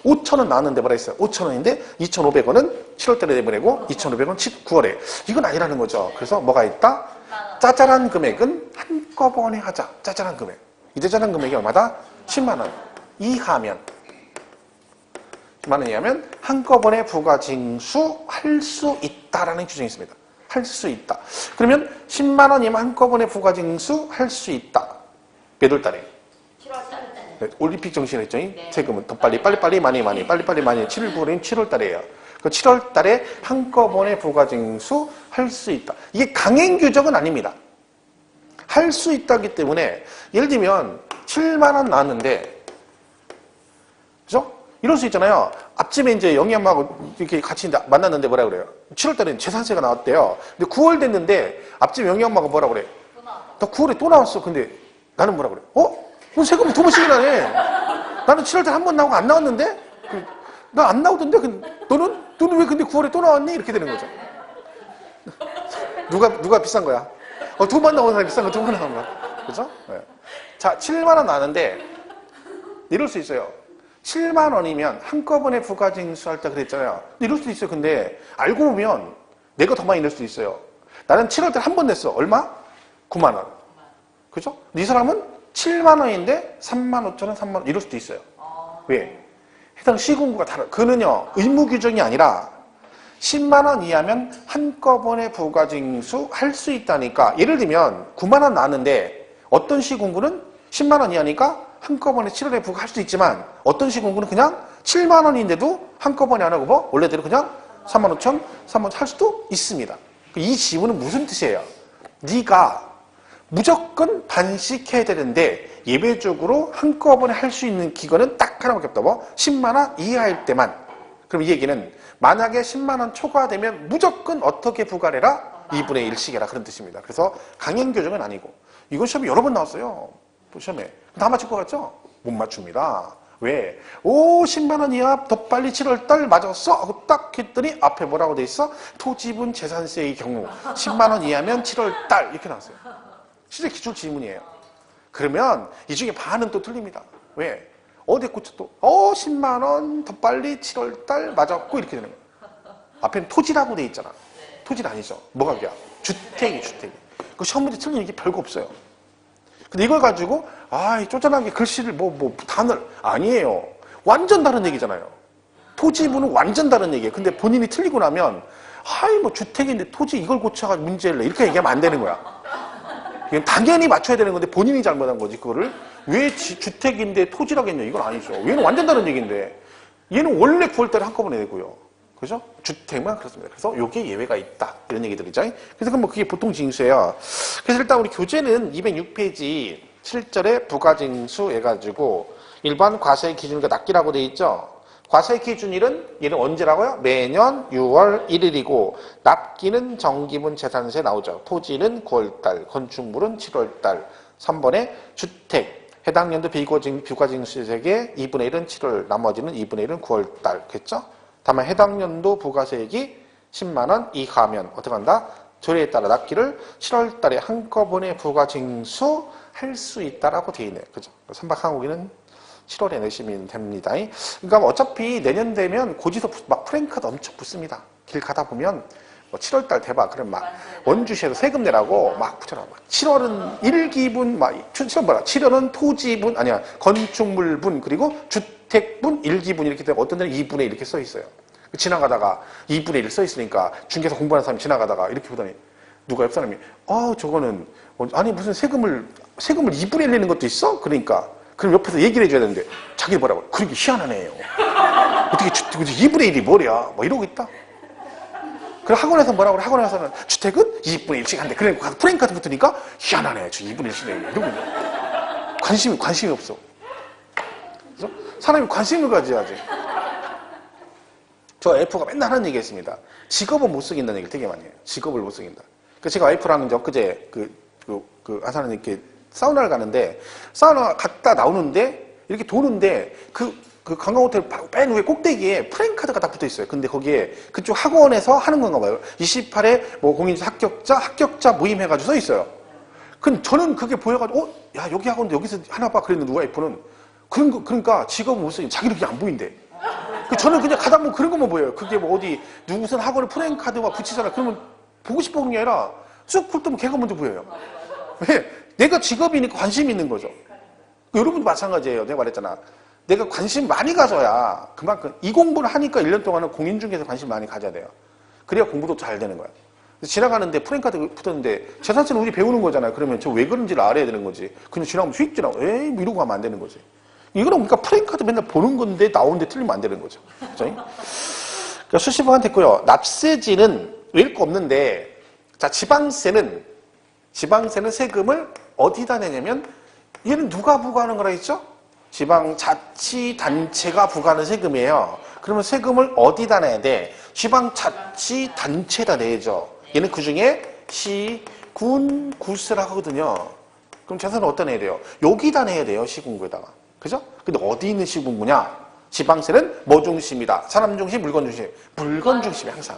5,000원 나왔는데 뭐라 했어요? 5,000원인데 2,500원은 7월달에 내보내고 2,500원 9월에. 이건 아니라는 거죠. 그래서 뭐가 있다? 짜잘한 금액은 한꺼번에 하자. 짜잘한 금액. 이 짜잘한 금액이 얼마다? 10만 원 이하면 10만 원 이하면 한꺼번에 부가징수할 수 있다라는 규정이 있습니다. 할 수 있다. 그러면 10만 원이면 한꺼번에 부가징수할 수 있다. 몇 월 달에? 7월 달에. 네, 올림픽 정신했죠? 네. 세금은 더 빨리 많이 7월 9월인 7월 달이에요. 그 7월 달에 한꺼번에 부가징수 할 수 있다. 이게 강행 규정은 아닙니다. 할 수 있다기 때문에 예를 들면 7만 원 나왔는데 그죠? 이럴 수 있잖아요. 앞집에 이제 영희 엄마하고 이렇게 같이 만났는데 뭐라 그래요? 7월 달에 재산세가 나왔대요. 근데 9월 됐는데 앞집 영희 엄마가 뭐라 그래? 나 9월에 또 나왔어. 근데 나는 뭐라 그래? 그럼 세금을 2번씩이나 내. 나는 7월 달에 한 번 나오고 안 나왔는데? 나 안 나오던데? 너는 왜 근데 9월에 또 나왔니? 이렇게 되는 거죠. 누가 비싼 거야? 2번 나오는 사람이 비싼 거 2번 나오는 거야. 그죠? 네. 자, 7만 원 나왔는데 이럴 수 있어요. 7만 원이면 한꺼번에 부가징수할 때 그랬잖아요. 근데 이럴 수도 있어요. 근데 알고 보면 내가 더 많이 낼 수도 있어요. 나는 7월 달에 한 번 냈어. 얼마? 9만 원. 그죠? 이 사람은 7만 원인데 3만 5천 원, 3만 원 이럴 수도 있어요. 왜? 해당 시군구가 다르. 그는요 의무 규정이 아니라 10만 원 이하면 한꺼번에 부가징수 할 수 있다니까. 예를 들면 9만 원 나왔는데 어떤 시군구는 10만 원 이하니까 한꺼번에 7월에 부과할 수도 있지만 어떤 시공구는 그냥 7만 원인데도 한꺼번에 안 하고 뭐 원래대로 그냥 3만 5천, 3만 원 할 수도 있습니다. 이 지문은 무슨 뜻이에요? 네가 무조건 반씩해야 되는데 예외적으로 한꺼번에 할 수 있는 기간은 딱 하나밖에 없다. 뭐 10만 원 이하일 때만. 그럼 이 얘기는 만약에 10만 원 초과되면 무조건 어떻게 부과를 해라? 2분의 1씩 해라. 그런 뜻입니다. 그래서 강행 규정은 아니고 이건 시험에 여러 번 나왔어요. 시험에. 다 맞출 것 같죠? 못 맞춥니다. 왜? 10만 원 이하 더 빨리 7월 달 맞았어? 하고 딱 했더니 앞에 뭐라고 돼 있어? 토지분 재산세의 경우 10만 원 이하면 7월 달 이렇게 나왔어요. 진짜 기출 지문이에요. 그러면 이 중에 반은 또 틀립니다. 왜? 어디 꽂혀 또 10만 원 더 빨리 7월 달 맞았고 이렇게 되는 거예요. 앞에는 토지라고 돼 있잖아. 토지는 아니죠. 뭐가 그야? 주택이. 그 시험 문제 틀리는 게 별거 없어요. 근데 이걸 가지고 쪼잔하게 글씨를 단어를 아니에요. 완전 다른 얘기잖아요. 토지부는 완전 다른 얘기예요. 근데 본인이 틀리고 나면 주택인데 토지 이걸 고쳐가지고 문제를 내 이렇게 얘기하면 안 되는 거야. 그냥 당연히 맞춰야 되는 건데 본인이 잘못한 거지. 그거를 왜 주택인데 토지라고 했냐, 이건 아니죠. 얘는 완전 다른 얘기인데 얘는 원래 9월달에 한꺼번에 내고요. 그죠? 주택만 그렇습니다. 그래서 요게 예외가 있다, 이런 얘기들이죠. 그래서 그게 보통 징수예요. 그래서 일단 우리 교재는 206페이지 7절에 부가징수 해가지고 일반 과세의 기준과 납기라고 돼 있죠. 과세 기준일은 얘는 언제라고요? 매년 6월 1일이고 납기는 정기분 재산세 나오죠. 토지는 9월달, 건축물은 7월달. 3번에 주택, 해당 연도 부가징수세액의 2분의 1은 7월, 나머지는 2분의 1은 9월달. 그랬죠? 다만 해당 연도 부가세액이 10만 원 이하면 어떻게 한다? 조례에 따라 납기를 7월달에 한꺼번에 부가징수할 수 있다라고 되어 있네요. 그죠? 선박 항공기는 7월에 내시면 됩니다. 그러니까 어차피 내년 되면 고지서 막 프랭카드 엄청 붙습니다. 길 가다 보면 7월달 대박 그럼 막 원주시에서 세금 내라고 막 붙여놔. 7월은 1기분 7월은 토지분 아니야 건축물분 그리고 주택분 1기분 이렇게 되면 어떤 데는 2분의 1 이렇게 써 있어요. 지나가다가 2분의 1 써 있으니까 중개사 공부하는 사람이 지나가다가 이렇게 보더니 누가 옆 사람이 저거는 아니 무슨 세금을 2분의 1 내는 것도 있어? 그러니까 그럼 옆에서 얘기를 해줘야 되는데 자기 뭐라고? 그러게 희한하네요. 어떻게 2분의 1이 뭐냐? 이러고 있다. 그럼 학원에서 뭐라고 그래? 학원에서는 주택은 2분의 1씩 한대. 그래 프랭카드 붙으니까 희한하네. 저 2분의 1씩 내요. 이러고 있네. 관심이 없어. 그래서 사람이 관심을 가져야지. 저 F가 맨날 하는 얘기 했습니다. 직업은 못 쓰긴다는 얘기를 되게 많이 해요. 직업을 못 쓰긴다. 그러니까 제가 와이프랑 이제 엊그제 아사는 이렇게 사우나를 가는데 사우나 갔다 나오는데 이렇게 도는데 그 관광호텔 맨 위에 꼭대기에 프랭카드가 다 붙어 있어요. 근데 거기에 그쪽 학원에서 하는 건가 봐요. 28회 공인중개사 합격자 모임 해가지고 써 있어요. 근데 저는 그게 보여가지고 야 여기 학원인데 여기서 하나 봐 그랬는데 누가 와이프는 그러니까 직업은 못 쓰긴 자기는 그게 안 보인대. 저는 그냥 가다 보면 그런 것만 보여요. 그게 어디 누구선 학원에 프랭카드가 붙이잖아. 그러면 보고 싶은 게 아니라 쑥 훑으면 걔가 먼저 보여요. 왜? 내가 직업이니까 관심이 있는 거죠. 여러분도 마찬가지예요. 내가 말했잖아. 내가 관심 많이 가져야 그만큼 이 공부를 하니까 1년 동안은 공인중개사에 관심 많이 가져야 돼요. 그래야 공부도 잘 되는 거야. 지나가는데 프랭카드 붙었는데 재산세는 우리 배우는 거잖아요. 그러면 저 왜 그런지를 알아야 되는 거지. 그냥 지나가면 수익지라고 이러고 가면 안 되는 거지. 이거는 그러니까 프랭카드 맨날 보는 건데 나오는데 틀리면 안 되는 거죠. 그렇죠? 그러니까 수시부간 됐고요. 납세지는 외일 거 없는데 자 지방세는 세금을 어디다 내냐면 얘는 누가 부과하는 거라 했죠? 지방자치단체가 부과하는 세금이에요. 그러면 세금을 어디다 내야 돼? 지방자치단체에다 내야죠. 얘는 그중에 시, 군, 구세라고 하거든요. 그럼 재산을 어디다 내야 돼요? 여기다 내야 돼요. 시군구에다가. 그죠? 근데 어디 있는 시군구냐? 지방세는 뭐 중심이다? 사람 중심, 물건 중심. 물건 중심이 항상.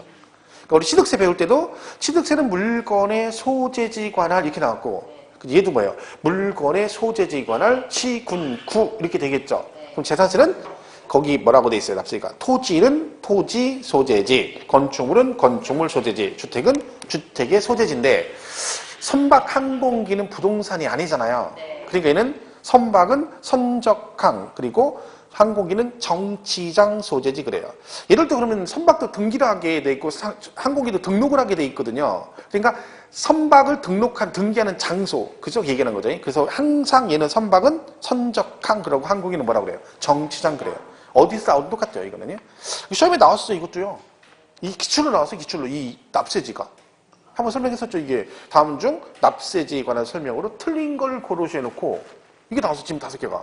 그러니까 우리 취득세 배울 때도 취득세는 물건의 소재지 관할 이렇게 나왔고 얘도 뭐예요? 물건의 소재지 관할 시군구 이렇게 되겠죠. 그럼 재산세는 거기 뭐라고 돼 있어요? 납세가 토지는 토지 소재지, 건축물은 건축물 소재지, 주택은 주택의 소재지인데 선박 항공기는 부동산이 아니잖아요. 그러니까 얘는 선박은 선적항 그리고 항공기는 정치장 소재지 그래요. 예를 들어 그러면 선박도 등기를 하게 돼 있고 항공기도 등록을 하게 돼 있거든요. 그러니까 선박을 등기하는 장소 그죠? 얘기하는 거죠. 그래서 항상 얘는 선박은 선적항 그러고 항공기는 뭐라고 그래요? 정치장 그래요. 어디서 나오든 똑같아요. 이거는요. 시험에 나왔어요. 이것도요. 이 기출로 나왔어요. 기출로 이 납세지가. 한번 설명했었죠. 이게 다음 중 납세지에 관한 설명으로 틀린 걸 고르셔 놓고 이게 나왔어. 지금 5개가.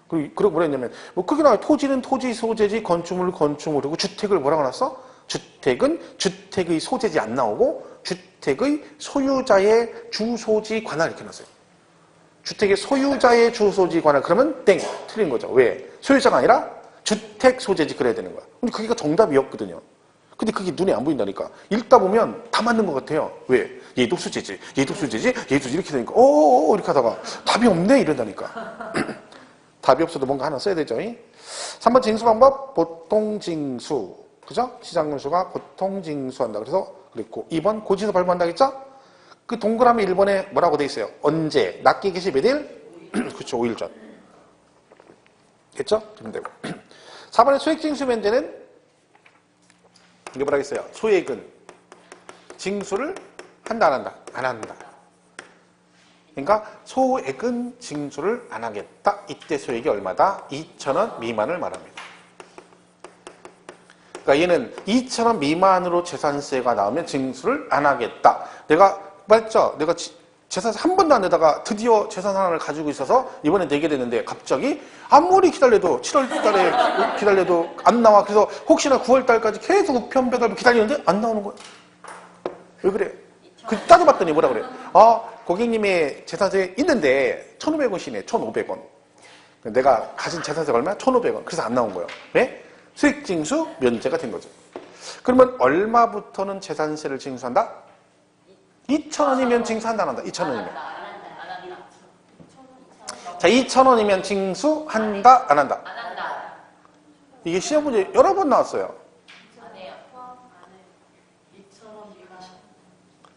그리고 뭐라 했냐면 크게 나와요. 토지는 토지 소재지, 건축물은 건축물, 그리고 주택을 뭐라고 놨어? 주택은 주택의 소재지 안 나오고 주택의 소유자의 주소지 관할 이렇게 놨어요. 주택의 소유자의 주소지 관할 그러면 땡 틀린 거죠. 왜? 소유자가 아니라 주택 소재지 그래야 되는 거야. 근데 그게 정답이었거든요. 근데 그게 눈에 안 보인다니까. 읽다 보면 다 맞는 것 같아요. 왜? 얘도 수재지, 얘도 수재지, 얘도 이렇게 되니까 이렇게 하다가 답이 없네 이런다니까. 답이 없어도 뭔가 하나 써야 되죠. 3번 징수 방법, 보통 징수. 그죠? 시장군수가 보통 징수한다. 그래서 그랬고, 2번 고지서 발부한다 했죠? 그 동그라미 1번에 뭐라고 돼 있어요? 언제? 납기 개시 몇 일? 그렇죠. 5일 전. 됐죠? 그럼 되고. 4번에 소액 징수 면제는 이게 뭐라고 했어요? 소액은 징수를 한다, 안 한다? 안 한다. 그러니까 소액은 징수를 안 하겠다. 이때 소액이 얼마다? 2,000원 미만을 말합니다. 그러니까 얘는 2,000원 미만으로 재산세가 나오면 징수를 안 하겠다. 내가 맞죠? 내가 재산세 한 번도 안 내다가 드디어 재산 하나를 가지고 있어서 이번에 내게 되는데 갑자기 아무리 기다려도 7월 달에 기다려도 안 나와. 그래서 혹시나 9월 달까지 계속 우편 배달 기다리는데 안 나오는 거야. 왜 그래? 그 따져봤더니 뭐라 그래? 아, 고객님의 재산세 있는데 1,500원이네. 1,500원. 내가 가진 재산세가 얼마야? 1,500원. 그래서 안 나온 거예요. 왜? 수익징수 면제가 된 거죠. 그러면 얼마부터는 재산세를 징수한다? 2,000원이면 징수한다, 안 한다? 2,000원이면. 자, 2,000원이면 징수한다, 안 한다? 안 한다. 이게 시험 문제 여러 번 나왔어요. 안 해요.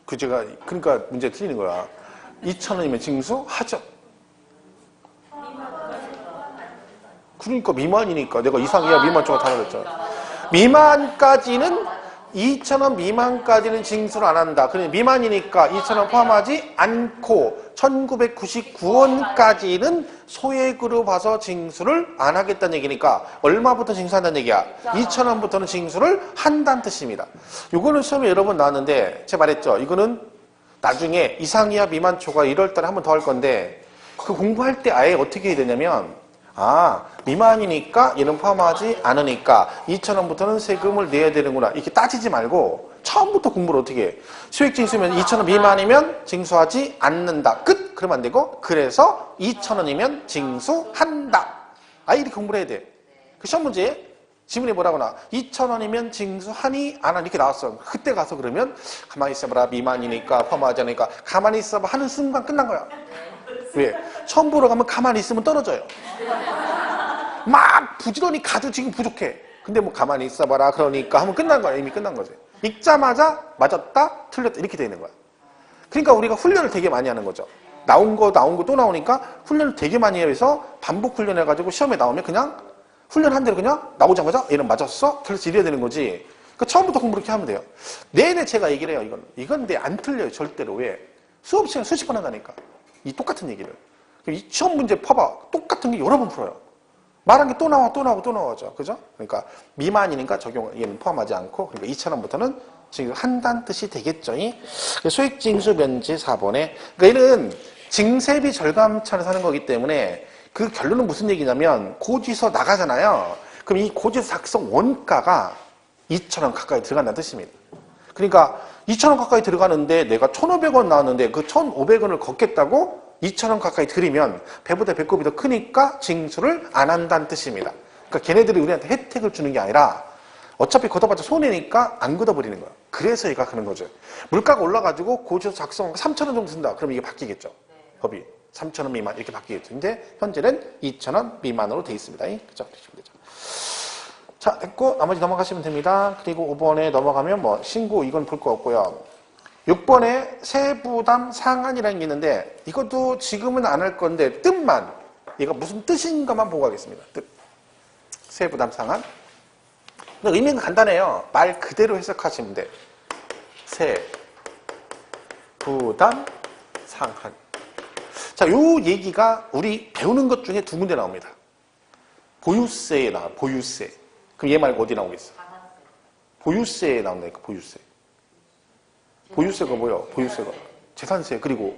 그러니까 문제 틀리는 거야. 2,000원이면 징수하죠. 그러니까 미만이니까 내가 이상이야 미만 쪽으로 다 그랬잖아. 미만까지는 2,000원 미만까지는 징수를 안 한다. 그러니 미만이니까 2,000원 포함하지 않고 1,999원까지는 소액으로 봐서 징수를 안 하겠다는 얘기니까 얼마부터 징수한다는 얘기야? 2,000원부터는 징수를 한다는 뜻입니다. 이거는 시험에 여러 번 나왔는데 제가 말했죠. 이거는 나중에 이상이야 미만 초과 1월 달에 한 번 더 할 건데 그 공부할 때 아예 어떻게 해야 되냐면 미만이니까 얘는 포함하지 않으니까 2,000원부터는 세금을 내야 되는구나. 이렇게 따지지 말고 처음부터 공부를 어떻게 해. 수익징수면 2,000원 미만이면 징수하지 않는다. 끝! 그러면 안 되고 그래서 2,000원이면 징수한다. 이렇게 공부를 해야 돼. 그 시험 문제에 지문에 뭐라고 나와? 2,000원이면 징수하니? 안 하니? 이렇게 나왔어. 그때 가서 그러면 가만히 있어봐라. 미만이니까 포함하지 않으니까 가만히 있어봐 하는 순간 끝난 거야. 왜? 처음 보러 가면 가만히 있으면 떨어져요. 막 부지런히 가도 지금 부족해. 근데 뭐 가만히 있어봐라 그러니까 하면 끝난 거야. 이미 끝난 거지. 읽자마자 맞았다 틀렸다 이렇게 되는 거야. 그러니까 우리가 훈련을 되게 많이 하는 거죠. 나온 거 또 나오니까 훈련을 되게 많이 해서 반복 훈련해가지고 시험에 나오면 그냥 훈련한 대로 그냥 나오자마자 얘는 맞았어? 틀렸어? 이래야 되는 거지. 그러니까 처음부터 공부 이렇게 하면 돼요. 내내 제가 얘기를 해요. 이건 근데 안 틀려요. 절대로. 왜? 수업 시간 수십 번 한다니까. 이 똑같은 얘기를. 이 시험 문제 봐봐. 똑같은 게 여러 번 풀어요. 말한 게 또 나오죠. 그죠? 그러니까 미만이니까 얘는 포함하지 않고 그러니까 2,000원부터는 지금 한다는 뜻이 되겠죠. 소액징수 면제 4번에 그러니까 얘는 증세비 절감차를 사는 거기 때문에 그 결론은 무슨 얘기냐면 고지서 나가잖아요. 그럼 이 고지서 작성 원가가 2,000원 가까이 들어간다는 뜻입니다. 그러니까 2,000원 가까이 들어가는데 내가 1,500원 나왔는데 그 1,500원을 걷겠다고 2,000원 가까이 들이면 배보다 배꼽이 더 크니까 징수를 안 한다는 뜻입니다. 그러니까 걔네들이 우리한테 혜택을 주는 게 아니라 어차피 걷어봤자 손해니까 안 걷어버리는 거야. 그래서 얘가 그런 거죠. 물가가 올라가지고 고지서 작성 3,000원 정도 쓴다. 그럼 이게 바뀌겠죠. 법이 3,000원 미만 이렇게 바뀌겠죠. 근데 현재는 2,000원 미만으로 돼 있습니다. 그죠? 자, 됐고 나머지 넘어가시면 됩니다. 그리고 5번에 넘어가면 뭐 신고 이건 볼 거 없고요. 6번에 세부담 상한이라는 게 있는데 이것도 지금은 안 할 건데 뜻만 얘가 무슨 뜻인가만 보고 가겠습니다. 뜻. 세부담 상한. 근데 의미는 간단해요. 말 그대로 해석하시면 돼. 세부담 상한. 자, 요 얘기가 우리 배우는 것 중에 두 군데 나옵니다. 보유세에 나와. 보유세. 그럼 얘 말고 어디 나오겠어? 보유세에 나온다니까. 보유세. 보유세가 뭐예요? 보유세가 재산세 그리고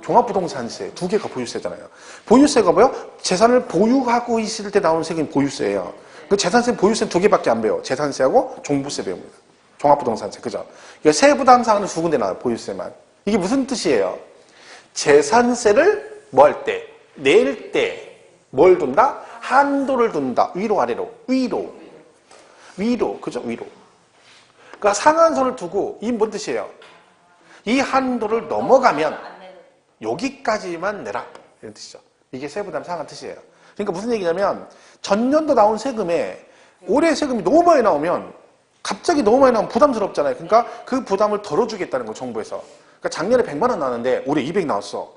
종합부동산세 두 개가 보유세잖아요. 보유세가 뭐예요? 재산을 보유하고 있을 때 나오는 세금이 보유세예요. 그 재산세 보유세 두 개밖에 안 배워. 재산세하고 종부세 배웁니다. 종합부동산세 그죠? 그러니까 세부담상은 두 군데 나와요. 보유세만. 이게 무슨 뜻이에요? 재산세를 뭐 할 때? 낼 때 뭘 둔다? 한도를 둔다. 위로 아래로. 위로. 그죠? 위로. 그러니까 상한선을 두고 이 뭔 뜻이에요? 이 한도를 넘어가면 여기까지만 내라 이런 뜻이죠. 이게 세부담 상한 뜻이에요. 그러니까 무슨 얘기냐면 전년도 나온 세금에 올해 세금이 너무 많이 나오면 갑자기 너무 많이 나오면 부담스럽잖아요. 그러니까 그 부담을 덜어주겠다는 거 정부에서. 그러니까 작년에 100만 원 나왔는데 올해 200 나왔어.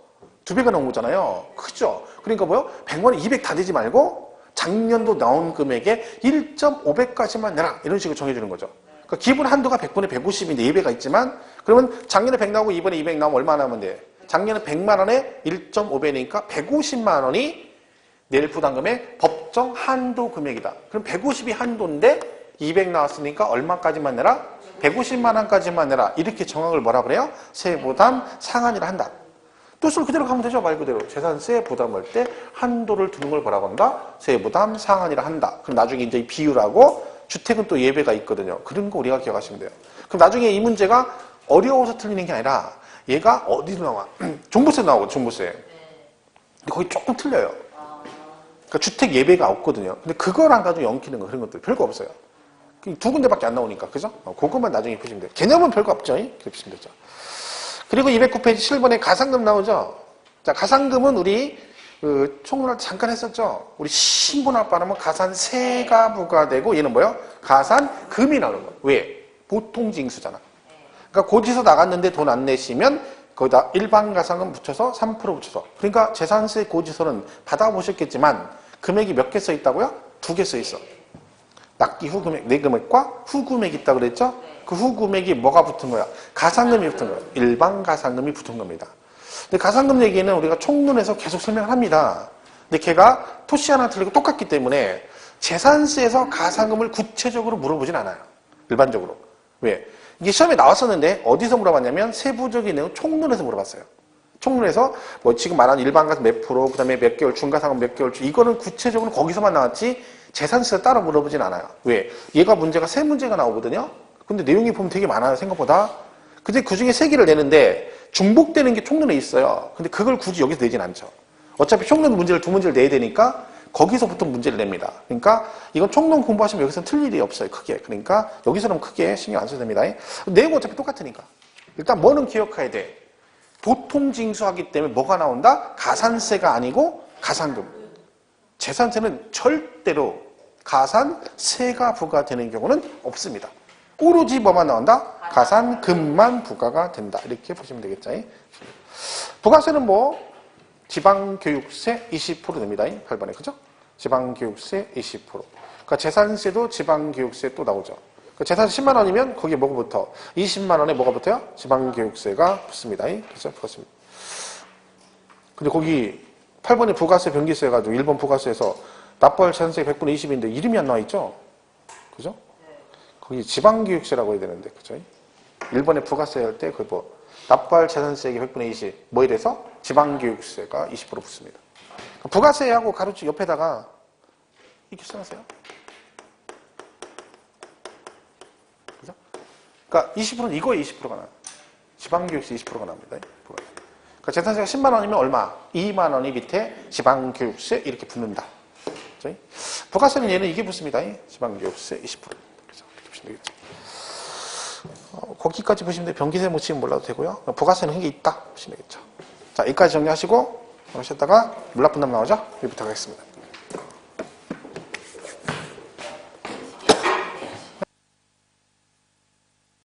2배가 나온 거잖아요. 크죠? 그러니까 뭐요? 100만 원 200 다 되지 말고 작년도 나온 금액의 1.5배까지만 내라. 이런 식으로 정해주는 거죠. 그러니까 기본 한도가 100분의 150인데 2배가 있지만 그러면 작년에 100 나오고 이번에 200 나오면 얼마 나오면 돼? 작년에 100만 원에 1.5배니까 150만 원이 낼 부담금의 법정 한도 금액이다. 그럼 150이 한도인데 200 나왔으니까 얼마까지만 내라? 150만 원까지만 내라. 이렇게 정확을 뭐라 그래요? 세부담 상한이라 한다. 뜻을 그대로 가면 되죠. 말 그대로. 재산세 부담할 때 한도를 두는 걸 뭐라고 한다? 세부담 상한이라 한다. 그럼 나중에 이제 이 비율하고 주택은 또 예배가 있거든요. 그런 거 우리가 기억하시면 돼요. 그럼 나중에 이 문제가 어려워서 틀리는 게 아니라 얘가 어디로 나와? 종부세 나오고 종부세. 근데 거기 조금 틀려요. 그러니까 주택 예배가 없거든요. 근데 그거랑 가지고 엉키는 거 그런 것들 별거 없어요. 두 군데밖에 안 나오니까 그죠? 그것만 나중에 보시면 돼요. 개념은 별거 없죠. 그렇게 보시면 되죠. 그리고 209페이지 7번에 가산금 나오죠. 자, 가산금은 우리 총론할 때 잠깐 했었죠. 우리 신고납 발음은 가산세가 부과되고 얘는 뭐요? 가산금이 나오는 거예요. 왜? 보통징수잖아. 그러니까 고지서 나갔는데 돈 안 내시면 거기다 일반 가산금 붙여서 3% 붙여서. 그러니까 재산세 고지서는 받아보셨겠지만 금액이 몇 개 써 있다고요? 2개 써 있어. 납기 후 금액, 내 금액과 후 금액이 있다고 그랬죠? 그 후 금액이 뭐가 붙은 거야? 가산금이 붙은 거야. 일반 가산금이 붙은 겁니다. 근데 가산금 얘기는 우리가 총론에서 계속 설명을 합니다. 근데 걔가 토시 하나 틀리고 똑같기 때문에 재산세에서 가산금을 구체적으로 물어보진 않아요. 일반적으로. 왜? 이게 시험에 나왔었는데 어디서 물어봤냐면 세부적인 내용 총론에서 물어봤어요. 총론에서 뭐 지금 말한 일반 가산 몇 프로, 그 다음에 몇 개월, 중가상금 몇 개월, 이거는 구체적으로 거기서만 나왔지 재산세에서 따로 물어보진 않아요. 왜? 얘가 문제가 세 문제가 나오거든요. 근데 내용이 보면 되게 많아요. 생각보다. 근데 그중에 3개를 내는데 중복되는 게 총론에 있어요. 근데 그걸 굳이 여기서 내진 않죠. 어차피 총론 문제를 2문제를 내야 되니까 거기서부터 문제를 냅니다. 그러니까 이건 총론 공부하시면 여기서는 틀릴 일이 없어요. 크게. 그러니까 여기서는 크게 신경 안 써도 됩니다. 내용은 어차피 똑같으니까. 일단 뭐는 기억해야 돼? 보통징수하기 때문에 뭐가 나온다? 가산세가 아니고 가산금. 재산세는 절대로 가산세가 부과되는 경우는 없습니다. 오로지 뭐만 나온다? 가산금만 부과가 된다. 이렇게 보시면 되겠죠. 부가세는 뭐? 지방교육세 20% 됩니다. 8번에. 그죠? 지방교육세 20%. 그러니까 재산세도 지방교육세 또 나오죠. 그러니까 재산세 10만 원이면 거기에 뭐가 붙어? 20만 원에 뭐가 붙어요? 지방교육세가 붙습니다. 그죠? 그렇습니다. 근데 거기 8번에 부가세 변기세 해가지고 1번 부가세에서 납부할 재산세 100분의 20인데 이름이 안 나와 있죠? 그죠? 거기 지방교육세라고 해야 되는데, 그죠? 1번에 부가세 할 때, 납부할 재산세액의 100분의 20. 뭐 이래서? 지방교육세가 20% 붙습니다. 부가세하고 가로치 옆에다가 이렇게 써놓으세요. 그죠? 그러니까 20%는 이거에 20%가 나요. 지방교육세 20%가 납니다. 그러니까 재산세가 10만 원이면 얼마? 2만 원이 밑에 지방교육세 이렇게 붙는다. 그죠? 부가세는 얘는 이게 붙습니다. 지방교육세 20%. 되겠죠. 거기까지 보시면 돼요. 변기세 못 치면 몰라도 되고요. 부가세는 이게 있다 보시면 되겠죠. 자, 여기까지 정리하시고 하셨다가 물납분담 나오죠? 여기부터 가겠습니다.